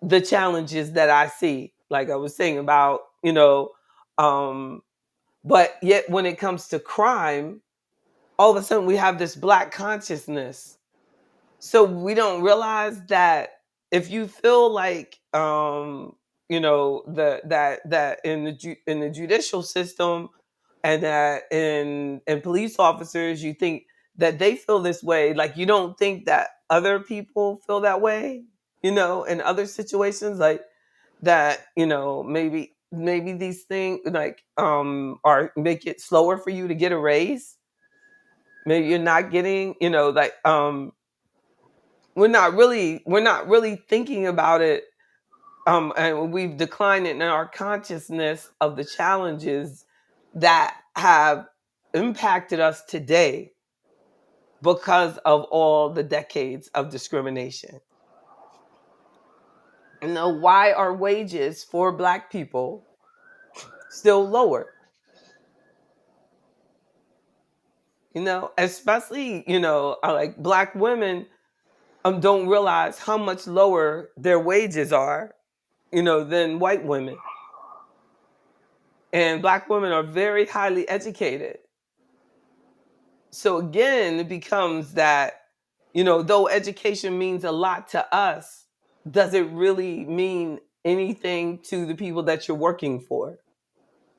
the challenges that I see, like I was saying about, um but yet when it comes to crime, all of a sudden we have this black consciousness. So we don't realize that if you feel like that in in the judicial system, and that in police officers, you think that they feel this way, like you don't think that other people feel that way, in other situations, like that, maybe these things like are make it slower for you to get a raise. Maybe you're not getting, we're not really thinking about it And we've declined in our consciousness of the challenges that have impacted us today because of all the decades of discrimination. Why are wages for Black people still lower? Especially, like Black women don't realize how much lower their wages are, than white women. And Black women are very highly educated. So again, it becomes that, though education means a lot to us, does it really mean anything to the people that you're working for?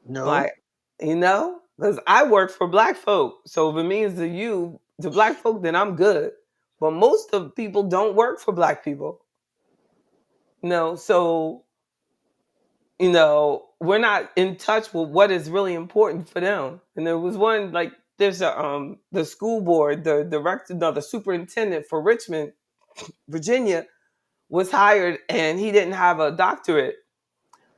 No. Like, because I work for Black folk. So if it means to Black folk, then I'm good. But most of people don't work for Black people. So we're not in touch with what is really important for them. And there was one, like, there's the school board, the director, no, the superintendent for Richmond, Virginia, was hired, and he didn't have a doctorate.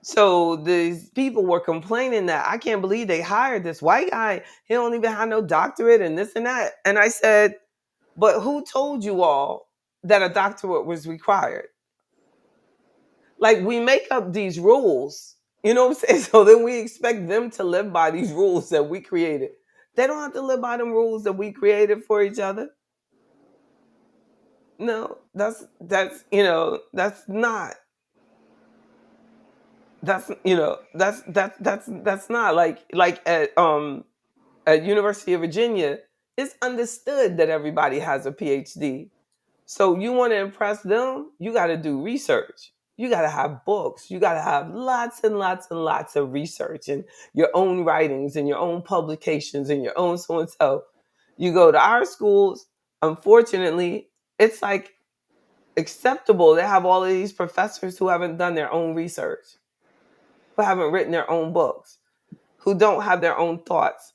So these people were complaining that, I can't believe they hired this white guy. He don't even have no doctorate and this and that. And I said, but who told you all that a doctorate was required? Like, we make up these rules, you know what I'm saying? So then we expect them to live by these rules that we created. They don't have to live by them rules that we created for each other. No, that's not that's not like at University of Virginia, it's understood that everybody has a PhD. So you want to impress them, you got to do research. You got to have books. You got to have lots and lots and lots of research and your own writings and your own publications and your own so and so. You go to our schools, unfortunately, it's like acceptable to have all of these professors who haven't done their own research, who haven't written their own books, who don't have their own thoughts.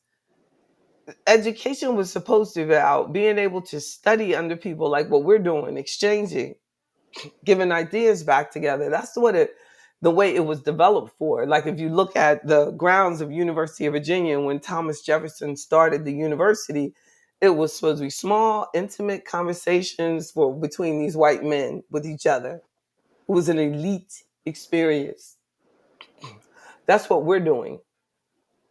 Education was supposed to be about being able to study under people like what we're doing, exchanging, giving ideas back together. That's the way it was developed for. Like, if you look at the grounds of University of Virginia, when Thomas Jefferson started the university, it was supposed to be small, intimate conversations between these white men with each other. It was an elite experience. That's what we're doing.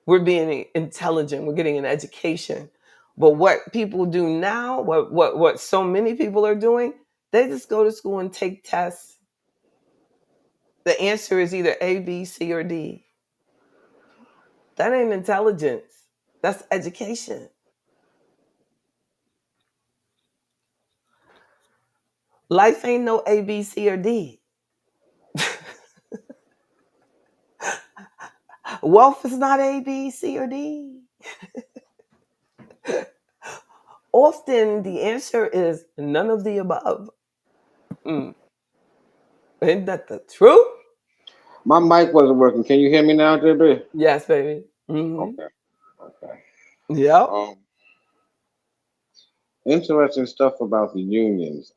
We're being intelligent. We're getting an education. But what people do now, what so many people are doing, they just go to school and take tests. The answer is either A, B, C, or D. That ain't intelligence. That's education. Life ain't no A, B, C, or D. Wealth is not A, B, C, or D. Often the answer is none of the above. Mm. Ain't that the truth? My mic wasn't working. Can you hear me now, JB? Yes, baby. Hmm. Okay. Okay. Yep. Um, Interesting stuff about the unions.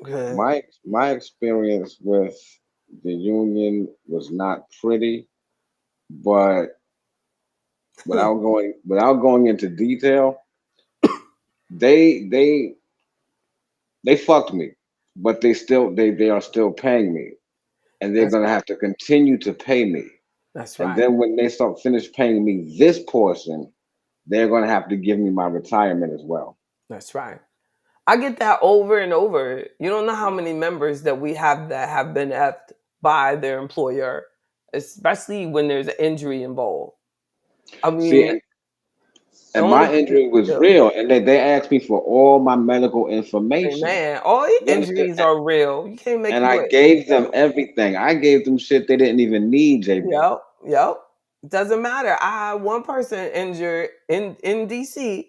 Good. My experience with the union was not pretty, but without going into detail, they they they fucked me, but they are still paying me, and they're That's gonna right. have to continue to pay me. That's And right. then when they start finish paying me this portion, they're gonna have to give me my retirement as well. That's right. I get that over and over. You don't know how many members that we have that have been effed by their employer, especially when there's an injury involved. I See, mean, and only my injury was yeah, real, and they asked me for all my medical information. man, all You understand? injuries are real. You can't make And it I with gave them no. everything. I gave them shit they didn't even need, JB. Yep, yep. Doesn't matter. I had one person injured in DC,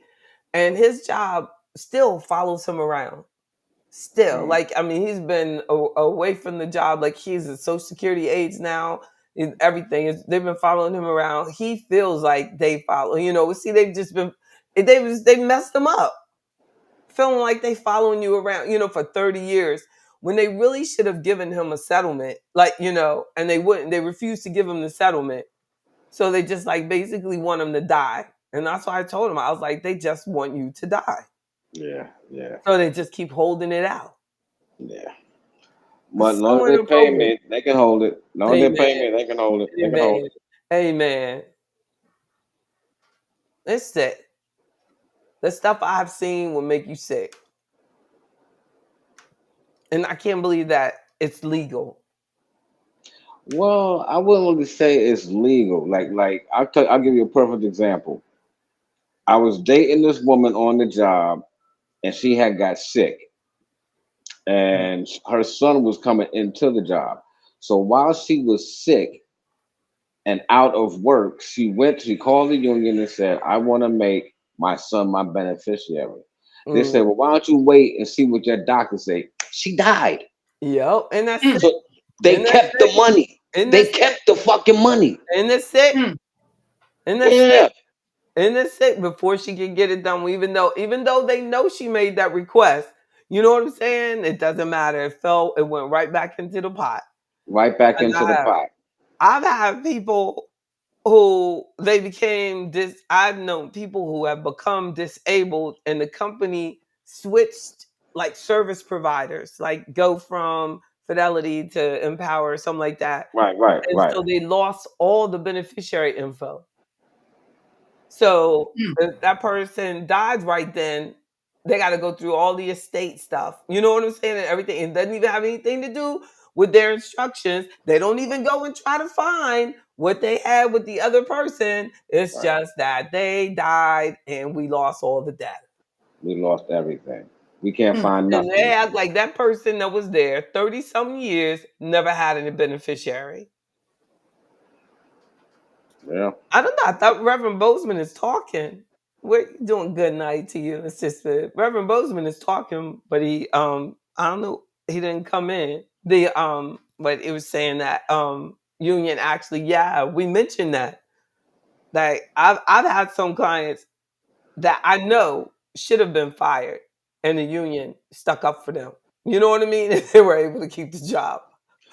and his job still follows him around. Still, Mm. like, I mean, he's been away from the job. Like, he's a social security aides now. Everything is, they've been following him around. He feels like they follow. See, they've just been they messed him up, feeling like they following you around. For 30 years. when they really should have given him a settlement, like, and they wouldn't. They refused to give him the settlement. So they just like basically want him to die. And that's why I told him, I was like, they just want you to die. Yeah, yeah, So they just keep holding it out. yeah. It's But as long as so they pay inappropriate. me, they can hold it. As long as they Amen. pay me, they can hold it. They can hold Amen. it. Amen. It's sick. The stuff I've seen will make you sick. And I can't believe that it's legal. Well, I wouldn't really say it's legal. I'll give you a perfect example. I was dating this woman on the job, and she had got sick, and her son was coming into the job. So while she was sick and out of work, she called the union and said, "I want to make my son my beneficiary." They said, Mm. "Well, why don't you wait and see what your doctor say?" She died. Yep. And that's sick. So they And that's kept the sick. money. And They that's sick. kept the fucking money. And that's sick. Mm. And that's sick. Yeah. And that's sick before she can get it done. Even though they know she made that request, you know what I'm saying? It doesn't matter. It went right back into the pot. Right back And into the pot. I've had people who they became I've known people who have become disabled and the company switched like service providers, like go from Fidelity to Empower or something like that. Right, right, And right, so they lost all the beneficiary info. So Mm. if that person dies right then, they got to go through all the estate stuff. You know what I'm saying? And everything. It doesn't even have anything to do with their instructions. They don't even go and try to find what they had with the other person. It's right. just that they died and we lost all the data. We lost everything. We can't Mm. find And nothing they now. act like that person that was there 30 some years never had any beneficiary. Yeah. I don't know. I thought Reverend Bozeman is talking. We're doing good night to you, sister. Reverend Bozeman is talking, but I don't know, he didn't come in. But it was saying that union actually, yeah, we mentioned that. Like I've had some clients that I know should have been fired, and the union stuck up for them. You know what I mean? And they were able to keep the job.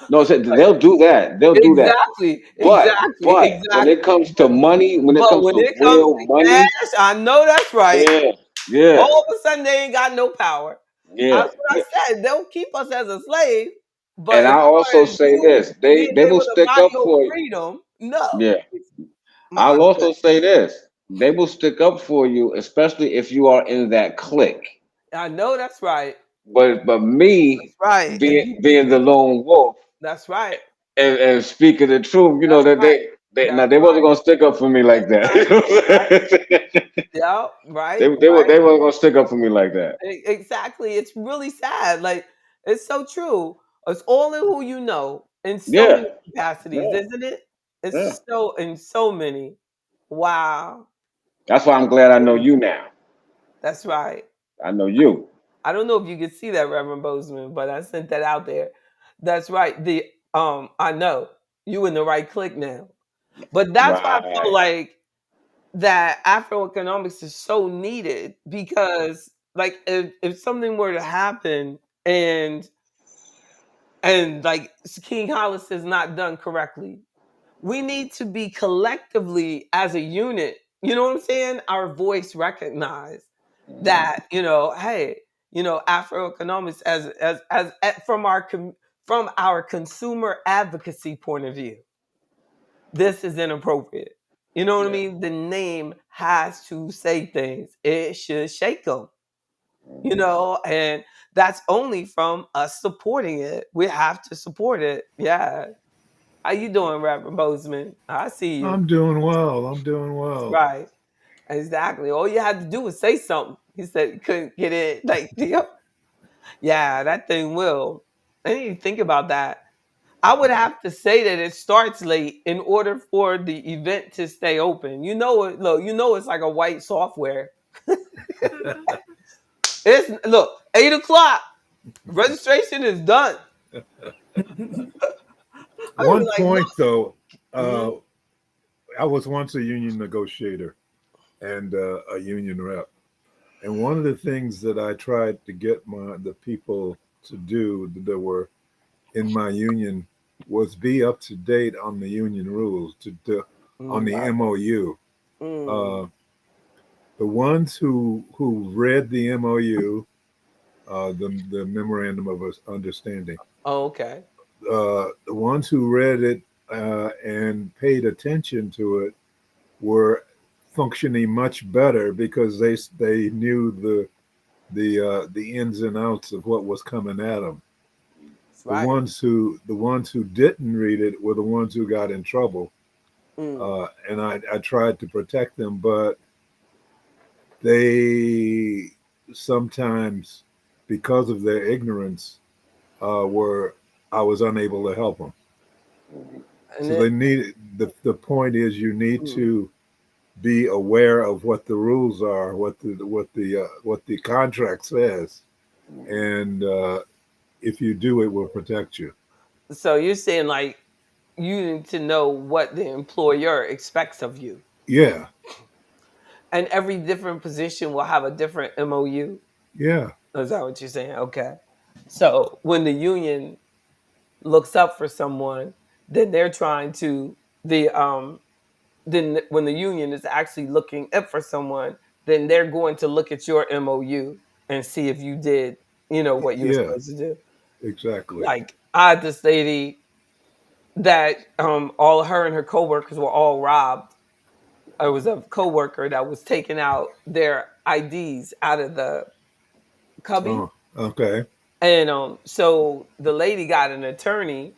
No, so they'll do that. They'll do that. Exactly, But exactly, but when exactly. it comes to money, when it But comes when to it comes real to money, cash, I know that's right. yeah, yeah, All of a sudden, they ain't got no power. yeah, That's what yeah. I said. They'll keep us as a slave, but And as I far also as say you this: they being they will able to stick buy up your for you. freedom, no. Yeah. My I'll good. also say this: they will stick up for you, especially if you are in that clique. I know that's right. But me That's right. If you, being the lone wolf that's right. and speaking the truth, That's that right. now That's they wasn't right. gonna stick up for me like That's that. right. Right. Yeah. Right. They Right. weren't gonna stick up for me like that. Exactly. It's really sad. Like it's so true. It's all in who you know in so Yeah, many capacities, yeah, isn't it? yeah. It's so in so many. Wow. That's why I'm glad I know you now. That's right. I know you. I don't know if you could see that, Reverend Bozeman, but I sent that out there. That's right. I know you in the right click now. But that's why I feel Right. like that Afroeconomics is so needed because like if something were to happen and like King Hollis is not done correctly, we need to be collectively as a unit, you know what I'm saying? Our voice recognized Mhm. that, hey, Afroeconomics from our consumer advocacy point of view, this is inappropriate. You know what I Yeah. mean? The name has to say things. It should shake them, Mhm. and that's only from us supporting it. We have to support it. Yeah. How you doing, Reverend Bozeman? I see you. I'm doing well. I'm doing That's well. right. Exactly. All you had to do was say something. He said he couldn't get in. Like, yep. Yeah, that thing will. I didn't even think about that. I would have to say that it starts late in order for the event to stay open. You know it. Look, it's like a white software. It's look 8 o'clock. Registration is done. I One be like, point, though, look. uh, I was once a union negotiator and a union rep. And one of the things that I tried to get the people to do that were in my union was be up to date on the union rules on the Right. MOU. Mm. Uh, the ones who read the MOU, the memorandum of understanding, Oh, okay. the ones who read it and paid attention to it were functioning much better because they knew the ins and outs of what was coming at them. That's right. The ones who didn't read it were the ones who got in trouble, Mm. and I tried to protect them, but they sometimes, because of their ignorance, were I was unable to help them. Mhm. And So it. they need the point is you need Mm. to be aware of what the rules are, what the contract says, Mhm. and if you do, it will protect you. So you're saying like you need to know what the employer expects of you, Yeah, and every different position will have a different MOU. yeah, Is that what you're saying? Okay. So when the union looks up for someone, then they're trying to the then when the union is actually looking up for someone, then they're going to look at your MOU and see if you did, what you were yeah, supposed to do. exactly. Like I had this lady that all her and her coworkers were all robbed. It was a coworker that was taking out their IDs out of the cubby. Oh, okay. And so the lady got an attorney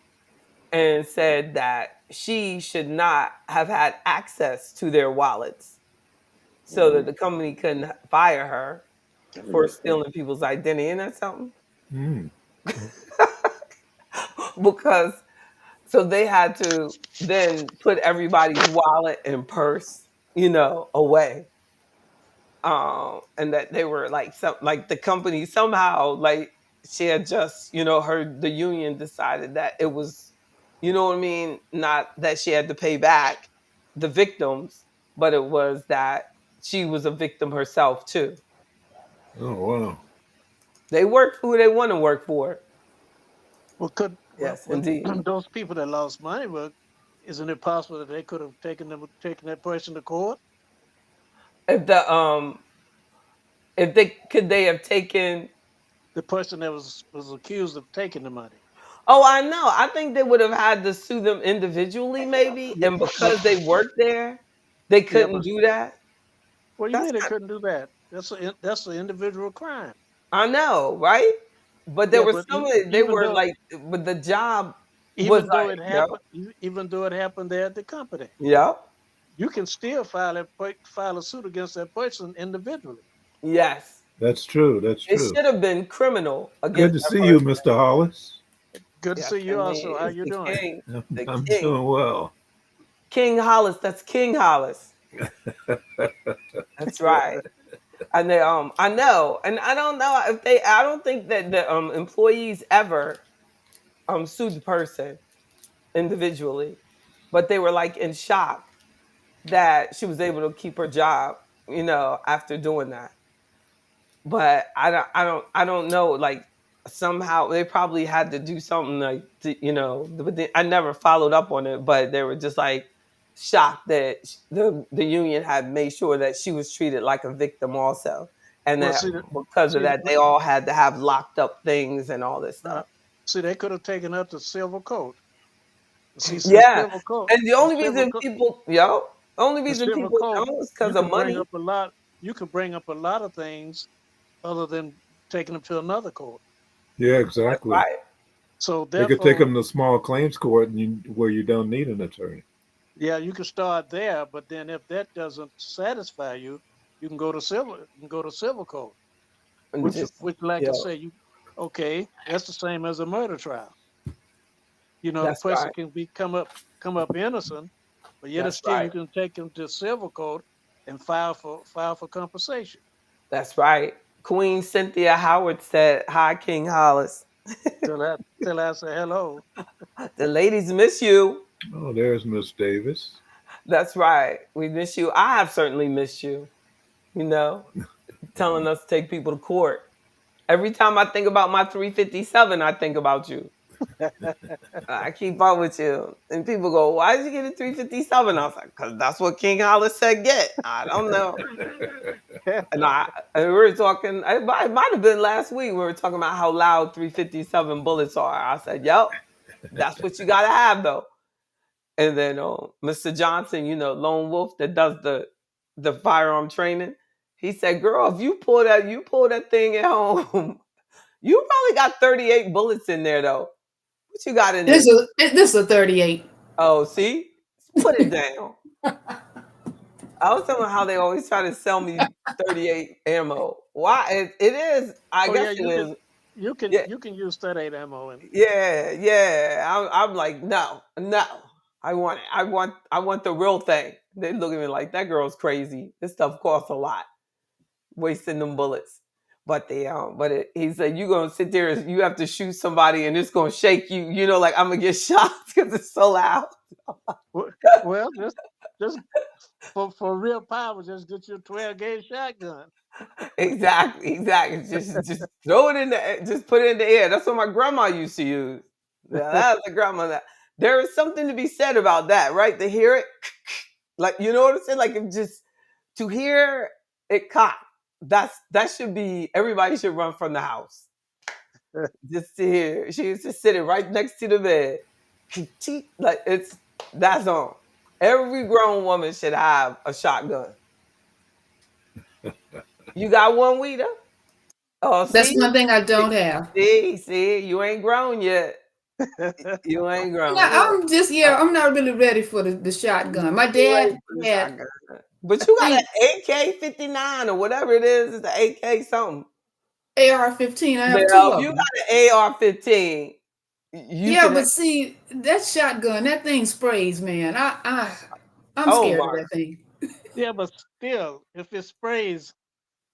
and said that she should not have had access to their wallets so that Mhm. the company couldn't fire her That's a for good point. stealing people's identity. Isn't that something? Mm. Because so they had to then put everybody's wallet and purse, away. And that they were like some like the company somehow like she had just the union decided that it was what I mean, not that she had to pay back the victims, but it was that she was a victim herself too. Oh wow. They work for who they want to work for. Well, could Yes, well indeed. those people that lost money, well, isn't it possible that they could have taken that person to court? If the if they have taken. The person that was accused of taking the money. Oh, I know. I think they would have had to sue them individually, maybe, Yeah, and but because they worked there, they yeah, couldn't but do that. what do you That's mean they not, couldn't do that? That's an individual crime. I know, right? But there Yeah, was but some of it, they even were though like, but the job was even though like, it yep, happened, even though it happened there at the company, yep, you can still file a suit against that person individually. yes. That's true. That's It true. should have been criminal Good against to that see you, person. Mr. Hollis. Good to Yes, see you also. indeed. How It's you the doing? king, the I'm king, doing well. King Hollis. That's King Hollis. That's right. And I know, and I don't know if they. I don't think that the employees ever sued the person individually, but they were like in shock that she was able to keep her job, after doing that. But I don't know. Like somehow they probably had to do something like, but I never followed up on it. But they were just like shocked that the union had made sure that she was treated like a victim also, and Well, that because of see, that they all had to have locked up things and all this uh, stuff. they could have taken up the civil code. See, Yeah, and the only reason people, only the reason civil people code, don't is you because of can bring money. up a lot. You can bring up a lot of things other than taking them to another court. Yeah, That's exactly. right. So They could take therefore, them to small claims court where you don't need an attorney. yeah, you can start there. But then if that doesn't satisfy you, you can go to civil. You can go to civil court, And just, which like yeah, I say, you okay? That's the same as a murder trial. The that's person right. can come up innocent, but yet That's still you right. can take them to civil court and file for compensation. That's right. Queen Cynthia Howard said, "Hi, King Hollis. Till I say hello. The ladies miss you." Oh, there's Miss Davis. That's right. We miss you. I have certainly missed you. You know, telling us to take people to court. Every time I think about my 357, I think about you. I keep up with you. And people go, why did you get a 357? I was like, because that's what King Hollis said get. I don't know. And we were talking, it might have been last week, we were talking about how loud 357 bullets are. I said, yep, that's what you got to have, though. And then Mr. Johnson, Lone Wolf that does the firearm training, he said, girl, if you pull that thing at home, you probably got 38 bullets in there, though. What you got in This this? is a 38. Oh, see? Put it down. I was talking about how they always try to sell me 38 ammo. Why? It is. I Oh yeah, guess it is. Yeah, you can use 38 ammo and yeah. I'm like, no. I want it. I want the real thing. They look at me like that girl's crazy. This stuff costs a lot. Wasting them bullets. But he said you gonna sit there and you have to shoot somebody and it's gonna shake you. Like I'm gonna get shot because it's so loud. well just for real power, just get your 12 gauge shotgun. Exactly. Just throw it in the air, just put it in the air. That's what my grandma used to use. Yeah, that's the grandma. There is something to be said about that, right? To hear it, like you know what I'm saying? Like if just to hear it cock. That should be everybody should run from the house. Just to hear. She used to sit it right next to the bed. Like that's on. Every grown woman should have a shotgun. You got one, Weeda? Oh, That's see? one thing I don't have. See, you ain't grown yet. You ain't grown. I'm just Uh, I'm not really ready for the shotgun. My you ready dad for the had, shotgun. But I you got think, an AK-59 or whatever it is. It's an AK something. AR-15. I have two Well, of you them. got an AR-15. You Yeah, can. but see, that shotgun, that thing sprays, man. I'm Oh scared of my. that thing. Yeah, but still, if it sprays,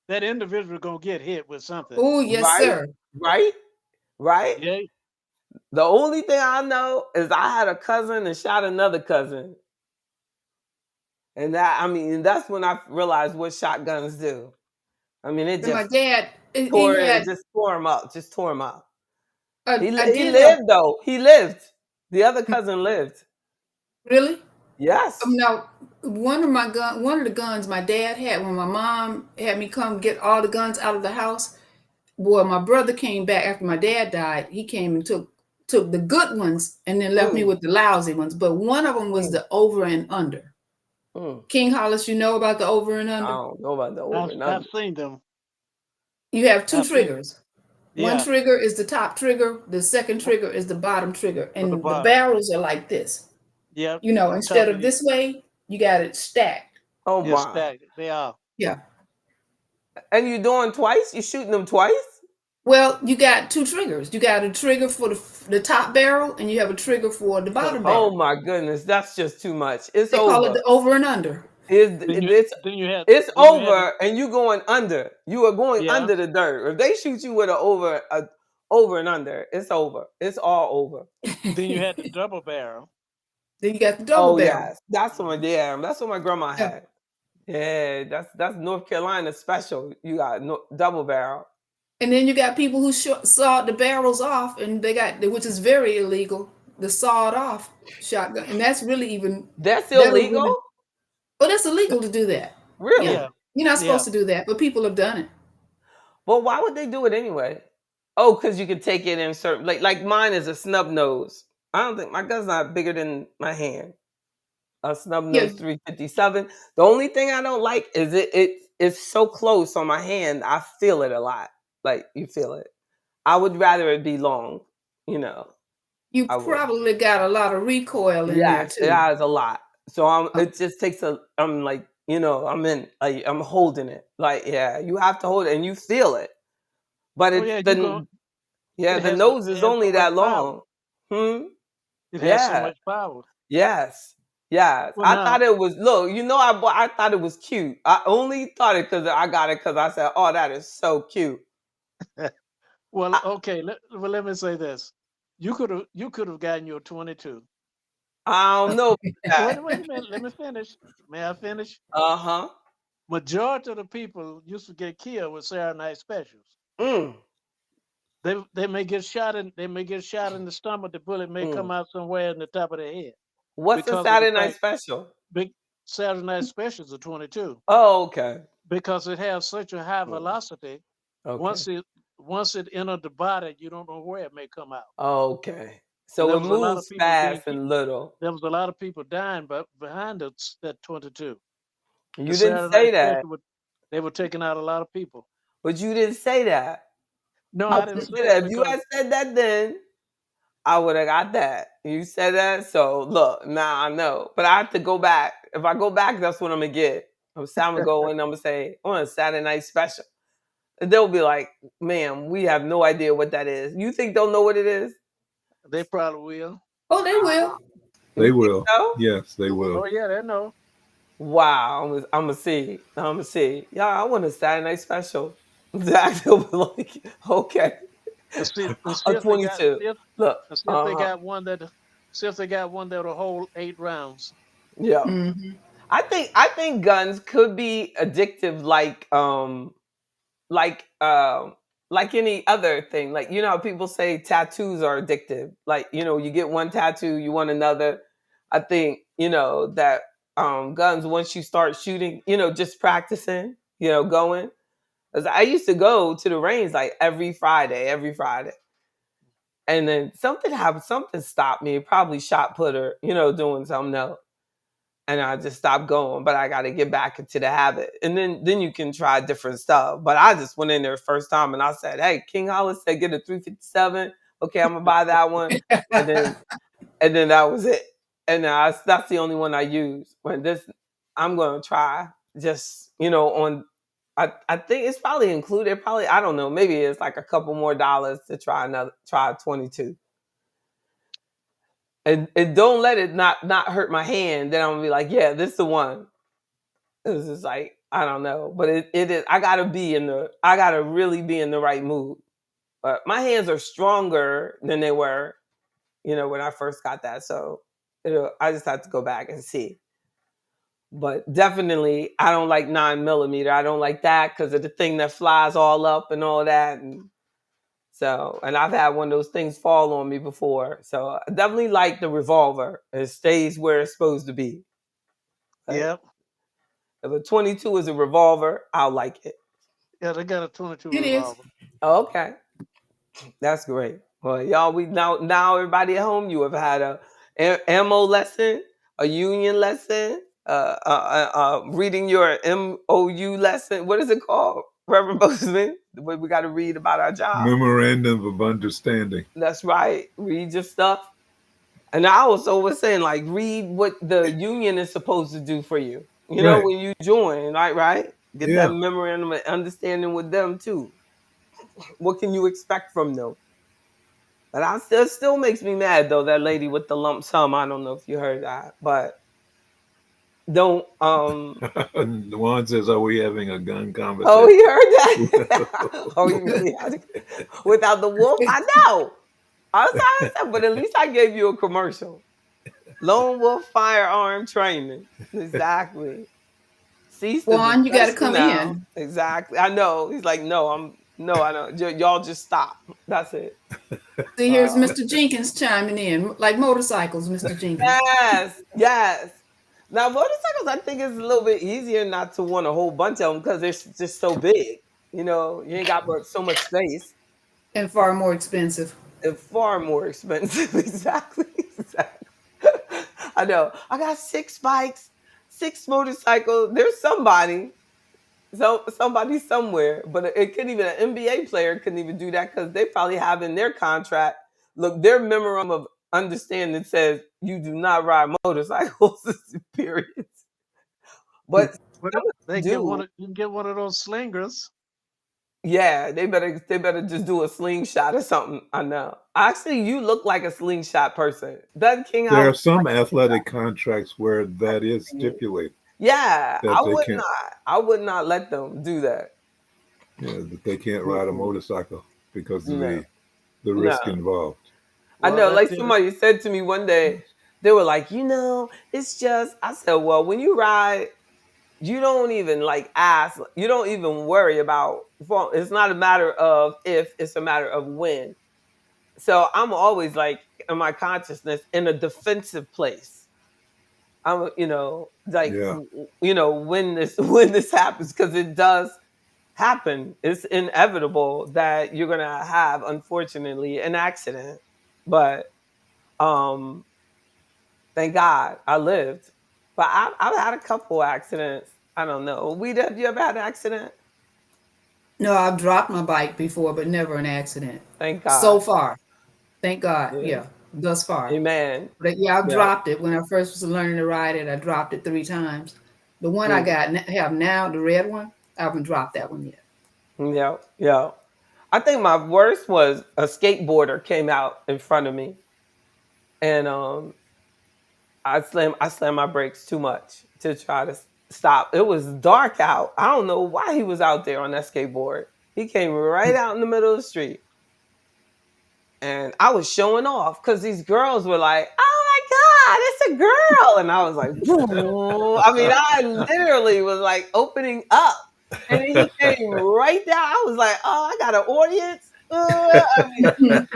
that individual gonna get hit with something. Oh, yes, Right, sir. right, right. Yeah. The only thing I know is I had a cousin and shot another cousin, and that's when I realized what shotguns do. I mean, it And my just dad, he it had, just tore him up, just tore him up. I He did have, lived though. He lived. The other cousin lived. really? Yes. Now, one of the guns my dad had when my mom had me come get all the guns out of the house. Boy, my brother came back after my dad died. He came and took the good ones and then left me Mm, with the lousy ones. But one of them was mm, the over and under. mm. King Hollis, you know about the over and I under? don't know about the over and I've under. seen them. You have two I've seen triggers. One yeah, trigger is the top trigger, the second trigger is the bottom trigger, for the and the bottom. barrels are like this. Yep. On Instead top of of you. this way, you got it stacked. Oh Yes, my. stacked. They are. Yeah. And you doing twice? You shooting them twice? Well, you got two triggers. You got a trigger for the top barrel, and you have a trigger for the For the bottom Oh barrel. bottom. my goodness, that's just too much. It's They call it over. the over and under. It's Then you it's then you had it's then you had to over, and you going under. You are going yeah. under the dirt. If they shoot you with a over and under, it's over. It's all over. Then you Then had the double barrel. you got the double Oh barrel. yes, that's what Mhm. that's what my grandma Yeah. had. Yeah, that's North Carolina special. You got double barrel. And then you got people who sawed the barrels off, and they got, which is very illegal, the sawed off shotgun, and that's really even That's that'll illegal, really. Well, that's illegal to do that. Yeah, really. Yeah. you're not Yeah. supposed to do that, but people have done it. Well, why would they do it anyway? Oh, because you could take it in certain like mine is a snub nose. I don't think my gun's not bigger than my hand. A snub Yeah, nose 357. The only thing I don't like is it's so close on my hand. I feel it a lot. Like you feel it. I would rather it be long. You know, you I would. probably got a lot of recoil in there Yes, it too. has a lot. So Uh, it just takes a. I'm like I'm in. Like I'm holding it. Like yeah, you have to hold it and you feel it. But Oh yeah, it the has nose is so only much that power. long. Hmm. It has so Yeah. much power. Yes. Yes. Well I now thought it was look, I thought it was cute. I only thought it because I got it because I said, oh, that is so cute. well I, okay, let me say this. You could have gotten your 22. I don't know about that. Wait a minute, let me finish. May I finish? Uh-huh. Majority of the people used to get killed with Saturday night specials. Mm. They may get shot in the stomach. The bullet may come Mm. out somewhere in the top of their head What's the because of the Saturday night fact special? big Saturday night specials are 22 Oh, okay. because it has such a high Mm. velocity. Okay. Once it entered the body, you don't know where it may come out. Okay. And So it moves fast and little. there was a lot of people dying, but behind that 22, the You didn't Saturday night say that, special, they were taking out a lot of people. but you didn't say that. No, I I didn't say appreciate it that. If you because had said that then, I would have got that. You said that, so look, now I know. But I have to go back. If I go back, that's what I'm gonna get. I'm gonna go and I'm gonna say, I want a Saturday night special. And they'll be like, ma'am, we have no idea what that is. You think they'll know what it is? they probably will. Oh, they will. They You think will. so? Yes, they will. Oh yeah, they know. Wow, I'm gonna see. I'm gonna see. Yeah, I want a Saturday night special. Zach will be like, okay. And see I'm if they got 22. Look, and see if they uh-huh. got one that see if they got one that'll hold 8 rounds. Yeah. Hmm. I think guns could be addictive like like any other thing. Like you know how people say tattoos are addictive. Like, you get one tattoo, you want another. I think, that guns once you start shooting, just practicing, going. 'Cause I used to go to the range like every Friday. And then something happened, something stopped me, probably shot putter, doing something else. And I just stopped going, but I got to get back into the habit. And then you can try different stuff. But I just went in there first time and I said, "Hey, King Hollis said get a 357. Okay, I'm gonna buy that one." And then that was it. And that's the only one I use. When this, I'm gonna try just on. I think it's probably included. Probably I don't know. Maybe it's like a couple more dollars to try 22. And don't let it not hurt my hand. Then I'm gonna be like, yeah, this is the one. It's just like I don't know, but it is. I gotta really be in the right mood. But my hands are stronger than they were, when I first got that. So I just have to go back and see. But definitely, I don't like 9 millimeter. I don't like that because of the thing that flies all up and all that. And I've had one of those things fall on me before. So I definitely like the revolver. It stays where it's supposed to be. But Yep. if a 22 is a revolver, I'll like it. Yeah, they got a 22 It is. revolver. Oh, okay, that's great. Well, y'all, we now everybody at home, you have had ammo lesson, a union lesson, reading your MOU lesson. What is it called, Reverend Bozeman? What we got to read about our job. Memorandum of understanding. That's right. Read your stuff. And I also was saying, like, read what the union is supposed to do for you. Right. When you join, right? Get that Yeah. memorandum of understanding with them too. What can you expect from them? But it still makes me mad though. That lady with the lump sum. I don't know if you heard that, but don't. The one says, "Are we having a gun Oh, conversation?" he heard that. Oh, he really had it. Without the wolf. I know. I was trying to say, but at least I gave you a commercial. Lone Wolf Firearm Training. Exactly. Cease the Juan, you got to discussion come now. in. Exactly. I know. He's like, no, I know. Y'all just stop. That's it. See, here's Uh, Mr. Jenkins chiming in, like motorcycles, Mr. Jenkins. yes, yes. Now motorcycles, I think it's a little bit easier not to want a whole bunch of them because they're just so big. You ain't got but so much space And far more expensive. and far more expensive. Exactly. Exactly. I know. I got 6 bikes, 6 motorcycles. There's somebody somewhere, but it couldn't even an NBA player couldn't even do that because they probably have in their contract. Look, their memorandum of understanding says you do not ride motorcycles. Period. But Well, some of them do. you can get one of those slingers. Yeah, they better just do a slingshot or something. I know. Actually, you look like a slingshot person. Doesn't King There House are look like some a slingshot athletic contracts where that is to you? stipulated Yeah, that they can't. I would not let them do that. Yeah, that they can't ride a Mm-mm. motorcycle because of No, the no. risk involved. I Well, know, that's like it. somebody said to me one day, they were like, it's just, I said, well, when you ride you don't even like ask, you don't even worry about, well, it's not a matter of if, it's a matter of when. So I'm always like in my consciousness in a defensive place. I'm, like, Yeah. when this when this happens, because it does happen. It's inevitable that you're gonna have, unfortunately, an accident. But um, thank God I lived. But I've had a couple accidents. I don't know. Have you ever had an accident? No, I've dropped my bike before, but never an accident. Thank So God. far, thank God. Yeah. Yeah, thus far. Amen. But yeah, I've Yep. dropped it when I first was learning to ride it. I dropped it 3 times. The one I Mm. have now, the red one, I haven't dropped that one yet. Yep. Yep. I think my worst was a skateboarder came out in front of me, and I slammed my brakes too much to try to stop. It was dark out. I don't know why he was out there on that skateboard. He came right out in the middle of the street, and I was showing off because these girls were like, "Oh my god, it's a girl!" And I was like, "Whoa." I mean, I literally was like opening up, and then he came right down. I was like, "Oh, I got an audience." I mean,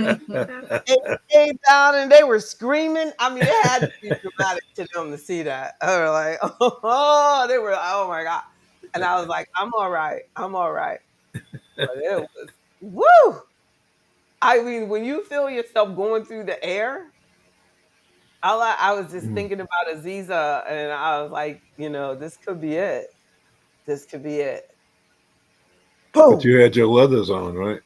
they came down and they were screaming. I mean, it had to be dramatic to them to see that. They were like, "Oh," they were like, "Oh my god," and I was like, "I'm all right. I'm all right." But it was woo. I mean, when you feel yourself going through the air, I was just Mm. thinking about Aziza, and I was like, this could be it. This could be it. But Boom. you had your leathers on, right?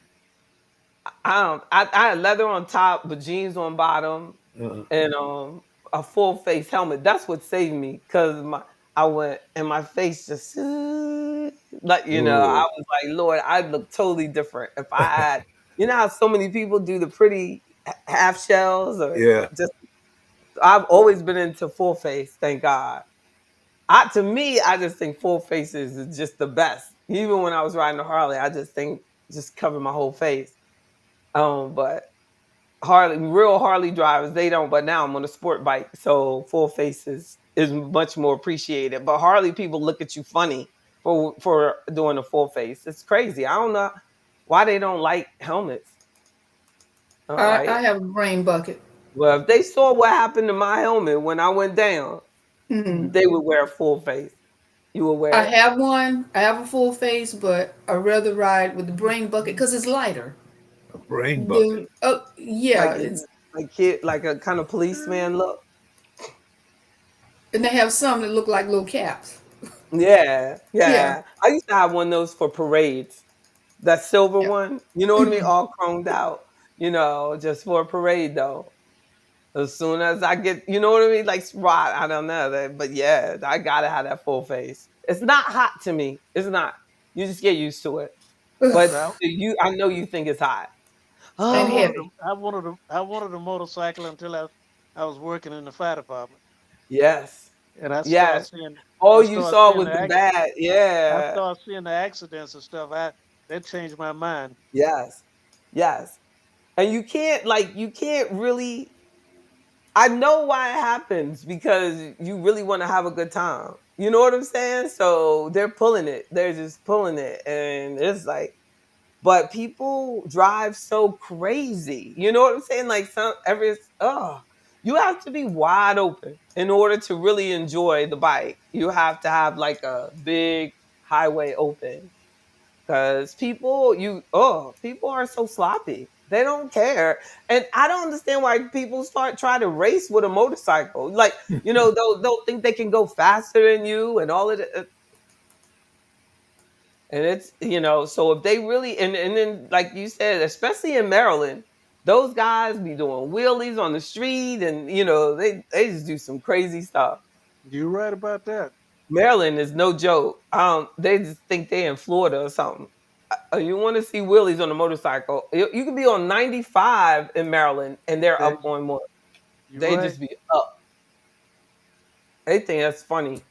I had leather on top, but jeans on bottom, Uh-uh. and a full face helmet. That's what saved me, because I went and my face just like, I Whoa. was like, Lord, I'd look totally different if I had. You know how so many people do the pretty half shells, or Yeah. just. I've always been into full face, thank God. To me, I just think full faces is just the best. Even when I was riding a Harley, I just think just cover my whole face. But real Harley drivers, they don't. But now I'm on a sport bike, so full faces is much more appreciated. But Harley people look at you funny for doing a full face. It's crazy. I don't know why they don't like helmets. I Like, have a brain bucket. well, if they saw what happened to my helmet when I went down, Mhm. they would wear a full face. You will I wear it? have one. I have a full face, but I rather ride with the brain bucket because it's lighter. A brain bucket. The yeah, Like it's like a kind of policeman look? and they have some that look like little caps. Yeah, Yeah. yeah. I used to have one of those for parades. That silver Yeah. one, you know what I mean? Mhm. All chromed out, just for a parade though. As soon as I get, you know what I mean? Like spot, I don't know that, but yeah, I gotta have that full face. It's not hot to me. It's not. You just get used to it. But Ugh, Now I know you think it's hot. and I Oh, wanted heavy. I wanted a motorcycle until I was working in the fire department, yes. and I started Yes. seeing All I you started saw seeing was the the ac- bad. I Yeah. started seeing the accidents and stuff. That changed my mind. Yes. Yes. And you can't really. I know why it happens, because you really want to have a good time. You know what I'm saying? So they're pulling it. They're just pulling it. And it's like, but people drive so crazy. You know what I'm saying? Like you have to be wide open in order to really enjoy the bike. You have to have like a big highway open. Because people are so sloppy. They don't care. And I don't understand why people start trying to race with a motorcycle. Like, they'll think they can go faster than you and all of it. And it's, so if they really, and then like you said, especially in Maryland, those guys be doing wheelies on the street, and they just do some crazy stuff. You're right about that. Maryland is no joke. They just think they in Florida or something. You want to see wheelies on a motorcycle? You can be on 95 in Maryland, and they're That up on more. you're They right. just be up. They think that's funny.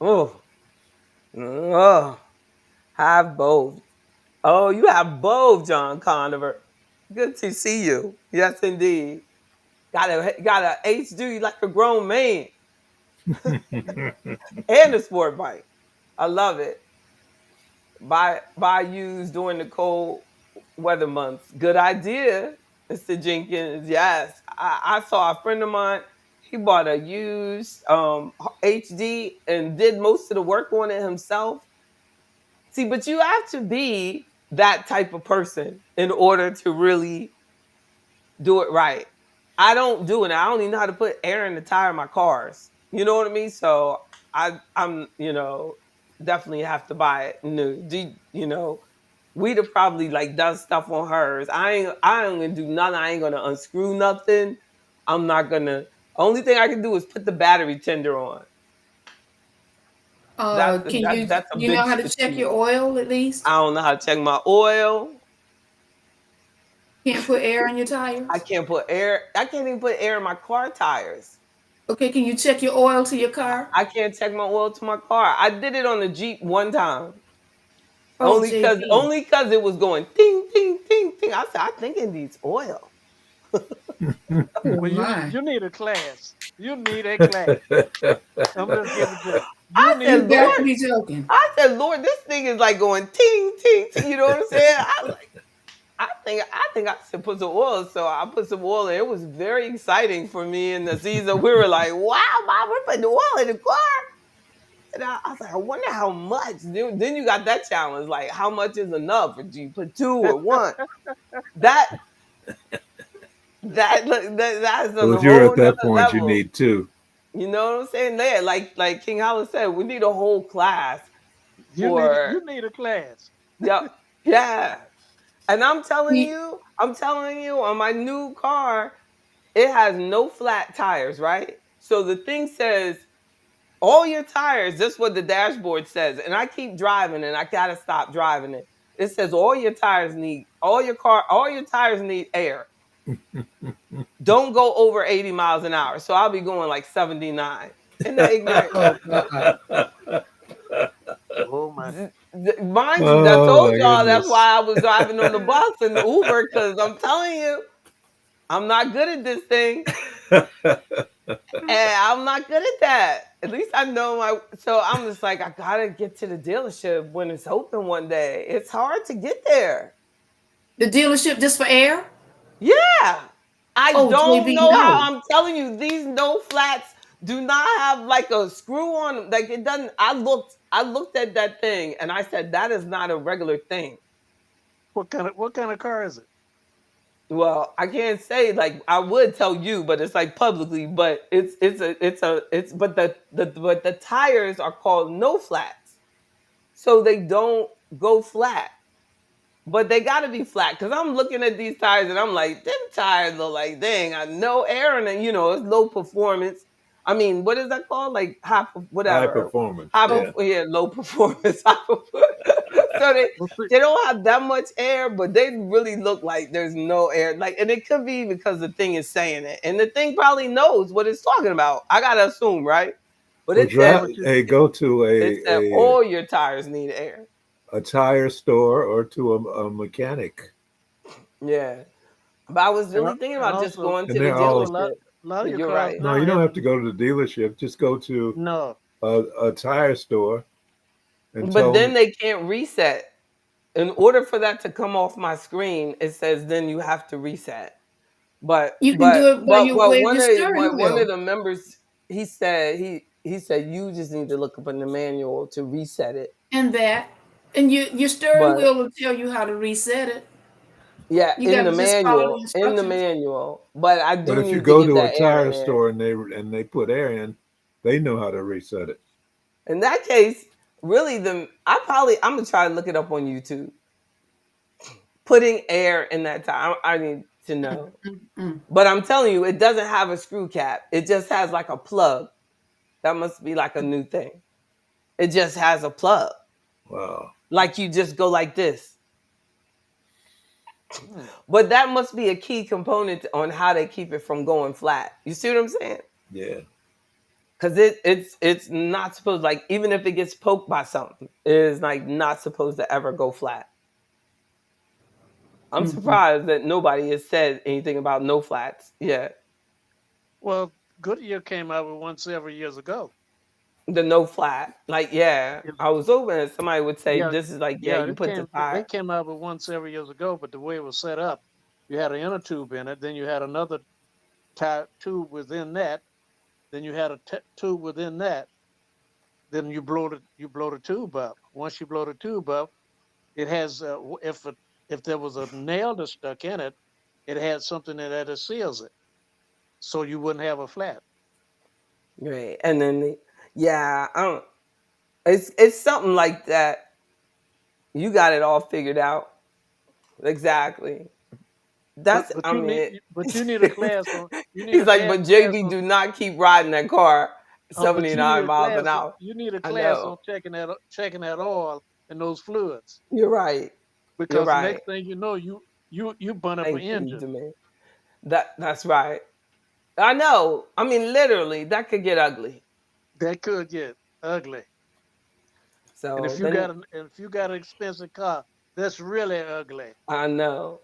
Oh, oh, have both. Oh, you have both, John Conover. Good to see you. Yes, indeed. Got a H do you like a grown man. and a sport bike. I love it. Buy used during the cold weather months. Good idea, Mr. Jenkins. Yes, I saw a friend of mine. He bought a used HD and did most of the work on it himself. See, but you have to be that type of person in order to really do it right. I don't do it. I don't even know how to put air in the tire of my cars. You know what I mean? So I'm definitely have to buy it new. We'd have probably like done stuff on hers. I ain't gonna do nothing. I ain't gonna unscrew nothing. I'm not gonna. Only thing I can do is put the battery tender on. Can That's a you know big how to check fatigue. your oil at least? I don't know how to check my oil. Can't put air in your I tires? can't put air. I can't even put air in my car tires. Okay, can you check your oil to your car? I can't check my oil to my car. I did it on the Jeep one time. Oh, Only cause JB. only cause it was going ting ting ting ting. I said, I think it needs oil. Oh Well, my. you need a class. You need a class. I'm just give it to you. You I need a You said, got class. to Lord, be joking. I said, Lord, this thing is like going ting ting ting. You know what I'm saying? I think I should put some oil. So I put some oil in. It was very exciting for me and Aziza. We were like, wow, Mom, we're putting oil in the car. And I was like, I wonder how much. Then you got that challenge, like how much is enough? Or do you put two or one? That that's on a But you're whole at that nother point, you level. need two. You know what I'm saying? There, like King Howard said, we need a whole class for You need a class. yeah, yeah. And You- I'm telling you, on my new car, it has no flat tires, right? So the thing says all your tires, that's what the dashboard says. And I keep driving and I gotta stop driving it. It says all your tires need air. Don't go over 80 miles an hour. So I'll be going like 79. Isn't that ignorant? Oh God. Oh my. Mind you, I Oh told my y'all that's goodness. why I was driving on the bus and the Uber because I'm telling you, I'm not good at this thing. And I'm not good at that. At least I know my. So I'm just like, I gotta get to the dealership when it's open one day. It's hard to get there. The dealership just for air? Yeah. I Oh, don't JB, know how. no. I'm telling you, these no flats do not have like a screw on them. Like it doesn't. I looked at that thing and I said, that is not a regular thing. What kind of car is it? Well, I can't say like I would tell you, but it's like publicly. But but the tires are called no flats, so they don't go flat. But they got to be flat because I'm looking at these tires and I'm like, them tires look like dang, I no air in it. It's low performance. I mean, what is that called? Like High whatever. performance. Yeah. Yeah, low performance. So Well, see, they don't have that much air, but they really look like there's no air. Like, and it could be because the thing is saying it, and the thing probably knows what it's talking about. I gotta assume, right? But Well, it said but you, hey, go to it said all your tires need air. a tire store or to a mechanic, Yeah. But I was and really thinking and about just also going and to the they're also all. dealership. a lot of But your you're cars right. No, now you don't have have to go to the dealership. Just go to no. a tire store and But tell then them. they can't reset. In order for that to come off my screen, it says then you have to reset. But You can but do it by but your but way of one your of steering but one of wheel. the members he said you just need to look up in the manual to reset it. And that. And your steering But wheel will tell you how to reset it. yeah, You got to just follow the in the instructions. manual. But I But do if you need to go get to a that air in tire there. store and they put air in, they know how to reset it. In that case, really I'm gonna try to look it up on YouTube. Putting air in that tire. I need to Mm, know. mm, mm. But I'm telling you, it doesn't have a screw cap. It just has like a plug. That must be like a new thing. It just has a plug. Wow. Like you just go like this. Hmm. But that must be a key component on how they keep it from going flat. You see what I'm saying? Yeah. Because it's not supposed, like, even if it gets poked by something, it is like not supposed to ever go flat. I'm Mhm. surprised that nobody has said anything about no flats yet. Well, Goodyear came out with one several years ago. The no flat. Like, yeah, It- I was hoping that somebody would say yeah, this is like, yeah, yeah, you put the they tire. came out with one several years ago, but the way it was set up, you had an inner tube in it, then you had another tube within that, then you had a tube within that, then you blow the tube up. Once you blow the tube up, it has if there was a nail that stuck in it, it had something in there that seals it, so you wouldn't have a flat. Right. And then yeah, I don't it's something like that. You got it all figured out. Exactly. But That's but I you mean need but you need a class on you need he's a like, but class JB, on do not keep riding that car but you need 79 a miles an class hour. you need a I class know. on checking that oil and those fluids, You're right. You're because the right. next thing you know, you burn up an Thank you, engine. Jermaine. That's right. I know. I mean, literally, that could get ugly. That could get ugly. And So then if you got an expensive car, that's really ugly. I know.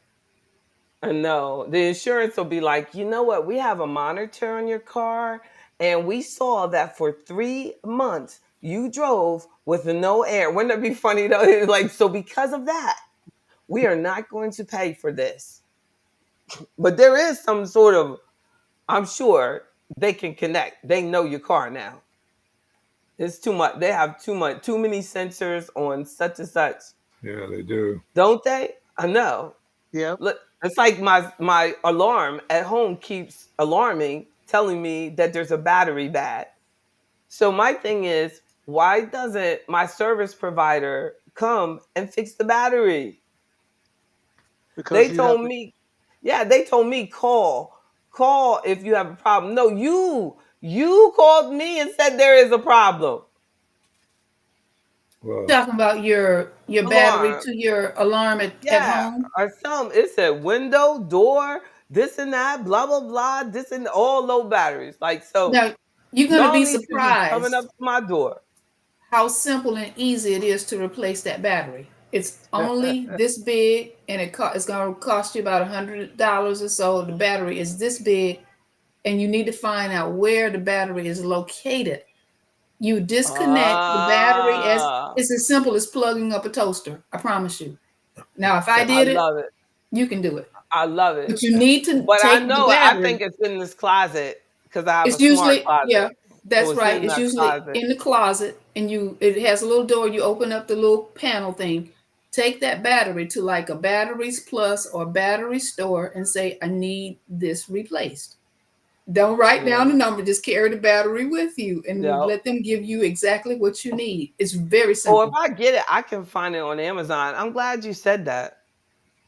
I know. The insurance will be like, you know what? We have a monitor on your car, and we saw that for 3 months you drove with no air. Wouldn't that be funny though? It's like, so because of that, we are not going to pay for this. But there is some sort of, I'm sure they can connect. They know your car now. It's too much. They have too many sensors on such and such, Yeah, they do. don't they? I know. Yep. Look, it's like my alarm at home keeps alarming, telling me that there's a battery bad. So my thing is, why doesn't my service provider come and fix the battery? Because They you have told to. me, yeah, they told me call if you have a problem. No, you called me and said there is a problem. Well, Talking about your battery Alarm. to your alarm at Yeah, home. or some it said window, door, this and that, blah blah blah, this and all low batteries. Like so, Now you're going to y'all be need to be coming up surprised to my door. how simple and easy it is to replace that battery. It's only this big, and it's going to cost you about $100 or so. The battery is this big, and you need to find out where the battery is located. You disconnect the battery as Ah, it's as simple as plugging up a toaster. I promise you. Now, if I I did it, love it. you can do it. I love it. But you need to But I take the know it. I battery. think it's in this closet because I have a It's smart usually, closet. yeah, So that's it's right. in It's that usually closet. in the closet, and it has a little door. You open up the little panel thing. Take that battery to like a batteries plus or battery store and say, I need this replaced. Don't write Yeah. down the number, just carry the battery with you and you Yeah. let them give you exactly what you need. It's very Or if simple. I get it, I can find it on Amazon. I'm glad you said that.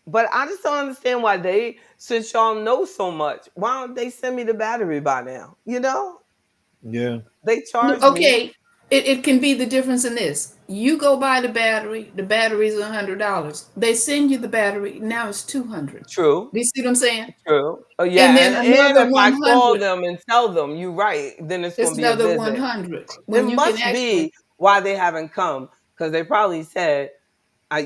But I just don't understand why since y'all know so much, why don't they send me the battery by now? You know, yeah. they charge me. Okay, it can be the difference in this. You go buy the battery is $100. They send you the battery, now it's 200. True, Do you see what I'm saying? true. Oh And yeah, then and another if I call 100, them and tell them, you're right, then it's it's going to be a another visit. 100 It when you can must actually. be why they haven't come because they probably said,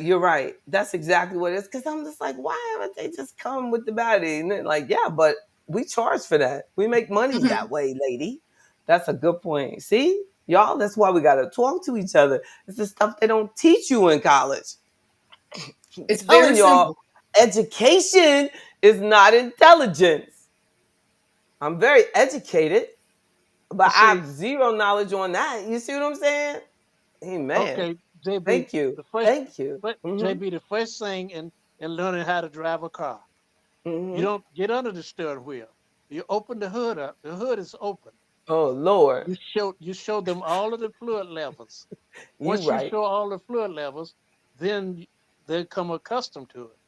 "You're right. That's exactly what it is." Because I'm just like, why haven't they just come with the battery? And they're like, yeah, but we charge for that. We make money Mhm. that way, lady. That's a good point. See, y'all, that's why we got to talk to each other. It's the stuff they don't teach you in college. I'm It's very telling y'all, simple. education is not intelligence. I'm very educated, but I See, have zero knowledge on that. You see what I'm saying? Amen. okay, JB, Thank you. the first, Thank you. JB, the first thing in learning how to drive a car, you Hmm. don't get under the steering wheel. You open the hood up. The hood is open. Oh Lord, You show them all of the fluid levels. you Once you right. show all the fluid levels, then they come accustomed to it.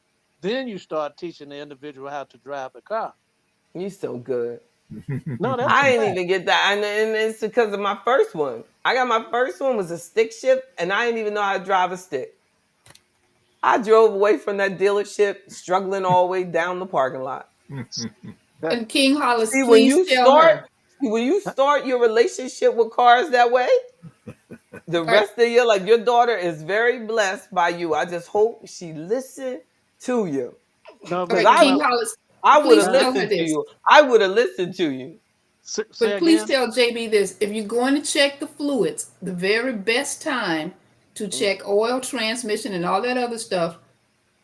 Then you start teaching the individual how to drive the car. You so good. No, that's a I didn't fact. even get that, and it's because of my first one. I got my first one was a stick shift, and I didn't even know how to drive a stick. I drove away from that dealership, struggling all the way down the parking lot. That And King Hollis, See, please tell her. when you start your relationship with cars that way, the All right. rest of your life, your daughter is very blessed by you. I just hope she listened to you, no, All because but right, see King my Hollis, I would have please tell her listened to this. you. I would have listened to you. Say But please again. tell JB this: if you're going to check the fluids, the very best time to Mm, check oil, transmission, and all that other stuff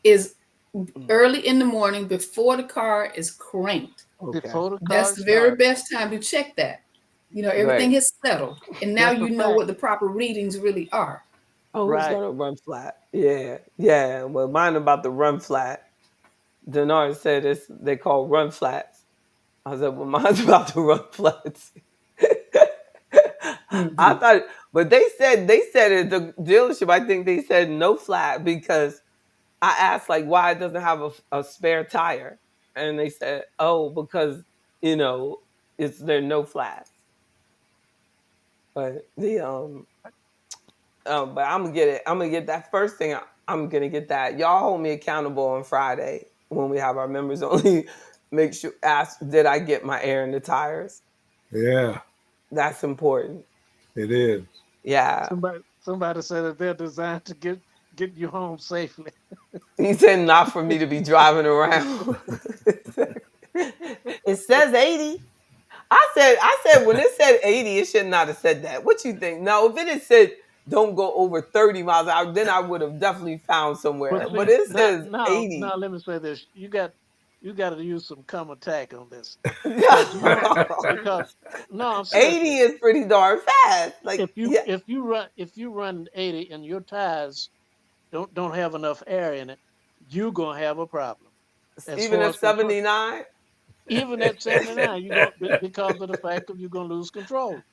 is mm. early in the morning before the car is cranked. Okay, Before the That's car the very started. best time to check that. Everything great. is settled, and now That's a you know fact. what the proper readings really are. Oh, who's Right. gonna run flat? Yeah, yeah. Well, mine about to run flat. Denard said it's they call run flats. I said, well, mine's about to run flats. I Hmm. thought, but they said at the dealership. I think they said no flat because I asked like why it doesn't have a spare tire, and they said, oh, because you know it's there are no flats. But but I'm gonna get it. I'm gonna get that first thing. I'm gonna get that. Y'all hold me accountable on Friday when we have our members only. Make sure ask did I get my air in the tires? Yeah, That's important. it is. Yeah. Somebody said that they're designed to get you home safely. He said not for me to be driving around. It says 80. I said when it said 80, it should not have said that. What you think? No, if it had said don't go over 30 miles an hour, then I would have definitely found But somewhere. see, But it now, says now, 80. now, let me say this: you got to use some common tack on this, because you know, because no, seriously, 80 is pretty darn fast. Like, yeah, if you run 80 and your tires don't have enough air in it, you're gonna have a problem as even far at as control. 79. Even at 79, you going because of the fact of you're gonna lose control.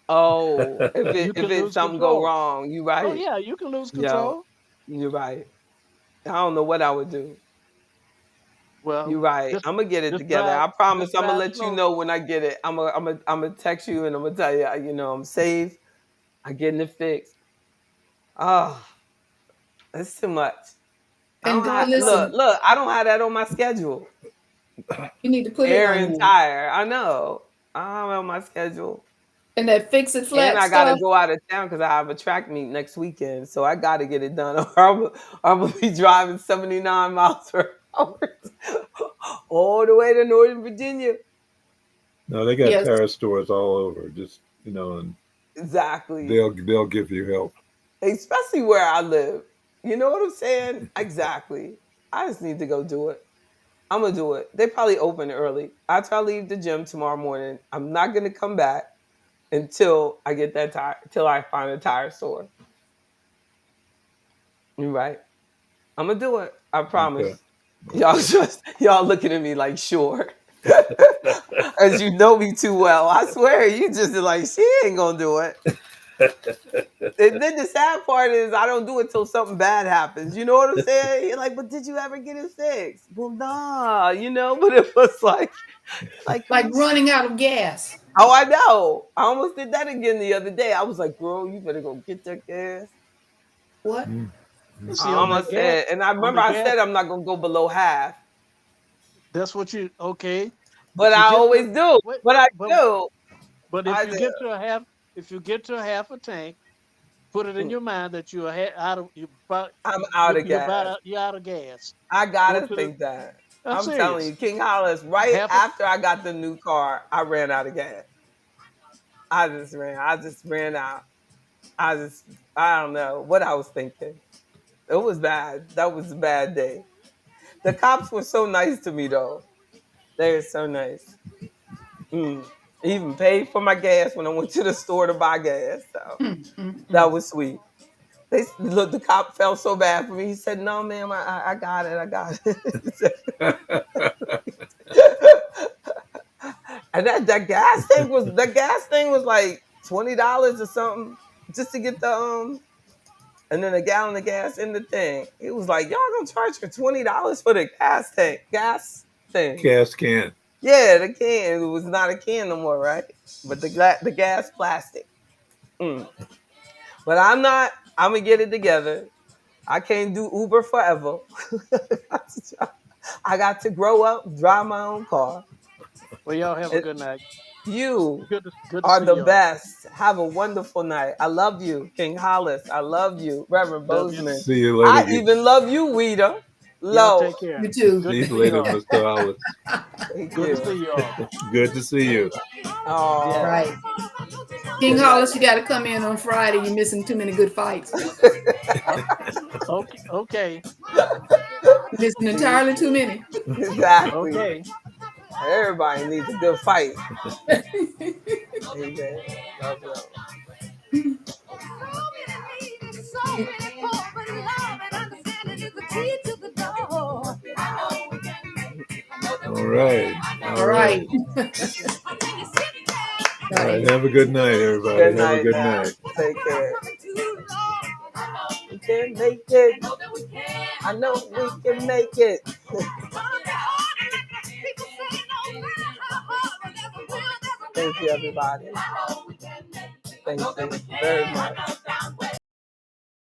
Oh, if it You if can it lose something go control. wrong, you Oh right. yeah, you can lose Yo, control. you right. I don't know what I would do. You Well, right. just I'm gonna get it just together. drive I promise. just I'm gonna drive let you slow. know when I get it. I'm gonna text you and I'm gonna tell you. I'm safe. I'm getting it fixed. Oh, that's too much. I And don't have then look. listen, Look, I don't have that on my schedule. you need to put it Air on and there. tire. I know. I don't have it on my schedule. And that fix it And flat I gotta stuff. go out of town because I have a track meet next weekend. So I gotta get it done. Or I'm gonna be driving 79 miles per hour all the way to Northern Virginia. No, they got Yes. tire stores all over. Just and Exactly. they'll give you help. Especially where I live. You know what I'm saying? Exactly. I just need to go do it. I'm gonna do it. They probably open early. I try to leave the gym tomorrow morning. I'm not gonna come back until I get that tire, until I find a tire store. You're right. I'm gonna do it. I Okay. promise. Y'all Okay. just y'all looking at me like sure. As you know me too well. I swear you just like she ain't gonna do it. And then the sad part is I don't do it till something bad happens. You know what I'm saying? You're like, but did you ever get it fixed? Well, nah, but it was like, are Like you running out of gas. oh, I know. I almost did that again the other day. I was like, girl, you better go get that gas. What? Mm, And I see, on mm, that almost gas, said, and I on remember the I gas, said I'm not gonna go below half, that's what you okay. but If you I get to always do. wait, But I but do. but I do. if you get to a half a tank, put it in Mm. your mind that you are out of you about I'm out of you're about gas. you're out of gas. I Go gotta to the think that. I'm I'm telling serious. you, King Hollis, right Half a after I got the new car, I ran out of gas. I just ran out. I just, I don't know what I was thinking. It was bad. That was a bad day. The cops were so nice to me though. They were so nice. Mm. Even paid for my gas when I went to the store to buy gas. So Mm, mm, that mm. was sweet. Look, the cop felt so bad for me. He said, "No, ma'am, I got it. I got it." And that gas thing was like $20 or something just to get the. And then a gallon of gas in the thing. It was like, y'all gonna charge for $20 for the gas thing. Gas can. Yeah, the can. It was not a can no more, right? But the gas plastic. Mm. But I'm not. I'm gonna get it together. I can't do Uber forever. I got to grow up, drive my own car. well, y'all have a And good night. you Good to are see the y'all. best. Have a wonderful night. I love you, King Hollis. I love you, Reverend Love you. Bozeman. See you I later. even love you, Weeda. Y'all Low. take care. You too. Good See to you see later, y'all. Mr. Hollis. Thank Good to you. see you all. Good to see you. Oh, Yes. Right. King good Hollis, night. you got to come in on Friday. You're missing too many good fights. Okay. Okay. Missing entirely too many. Exactly. Okay. Everybody needs a good fight. Amen. Love you. All right. All right. All right. Have a good night, everybody. Good Have a night good now. night. Take care. We can make it. I know we can make it. Thank you, everybody. Thank you very much.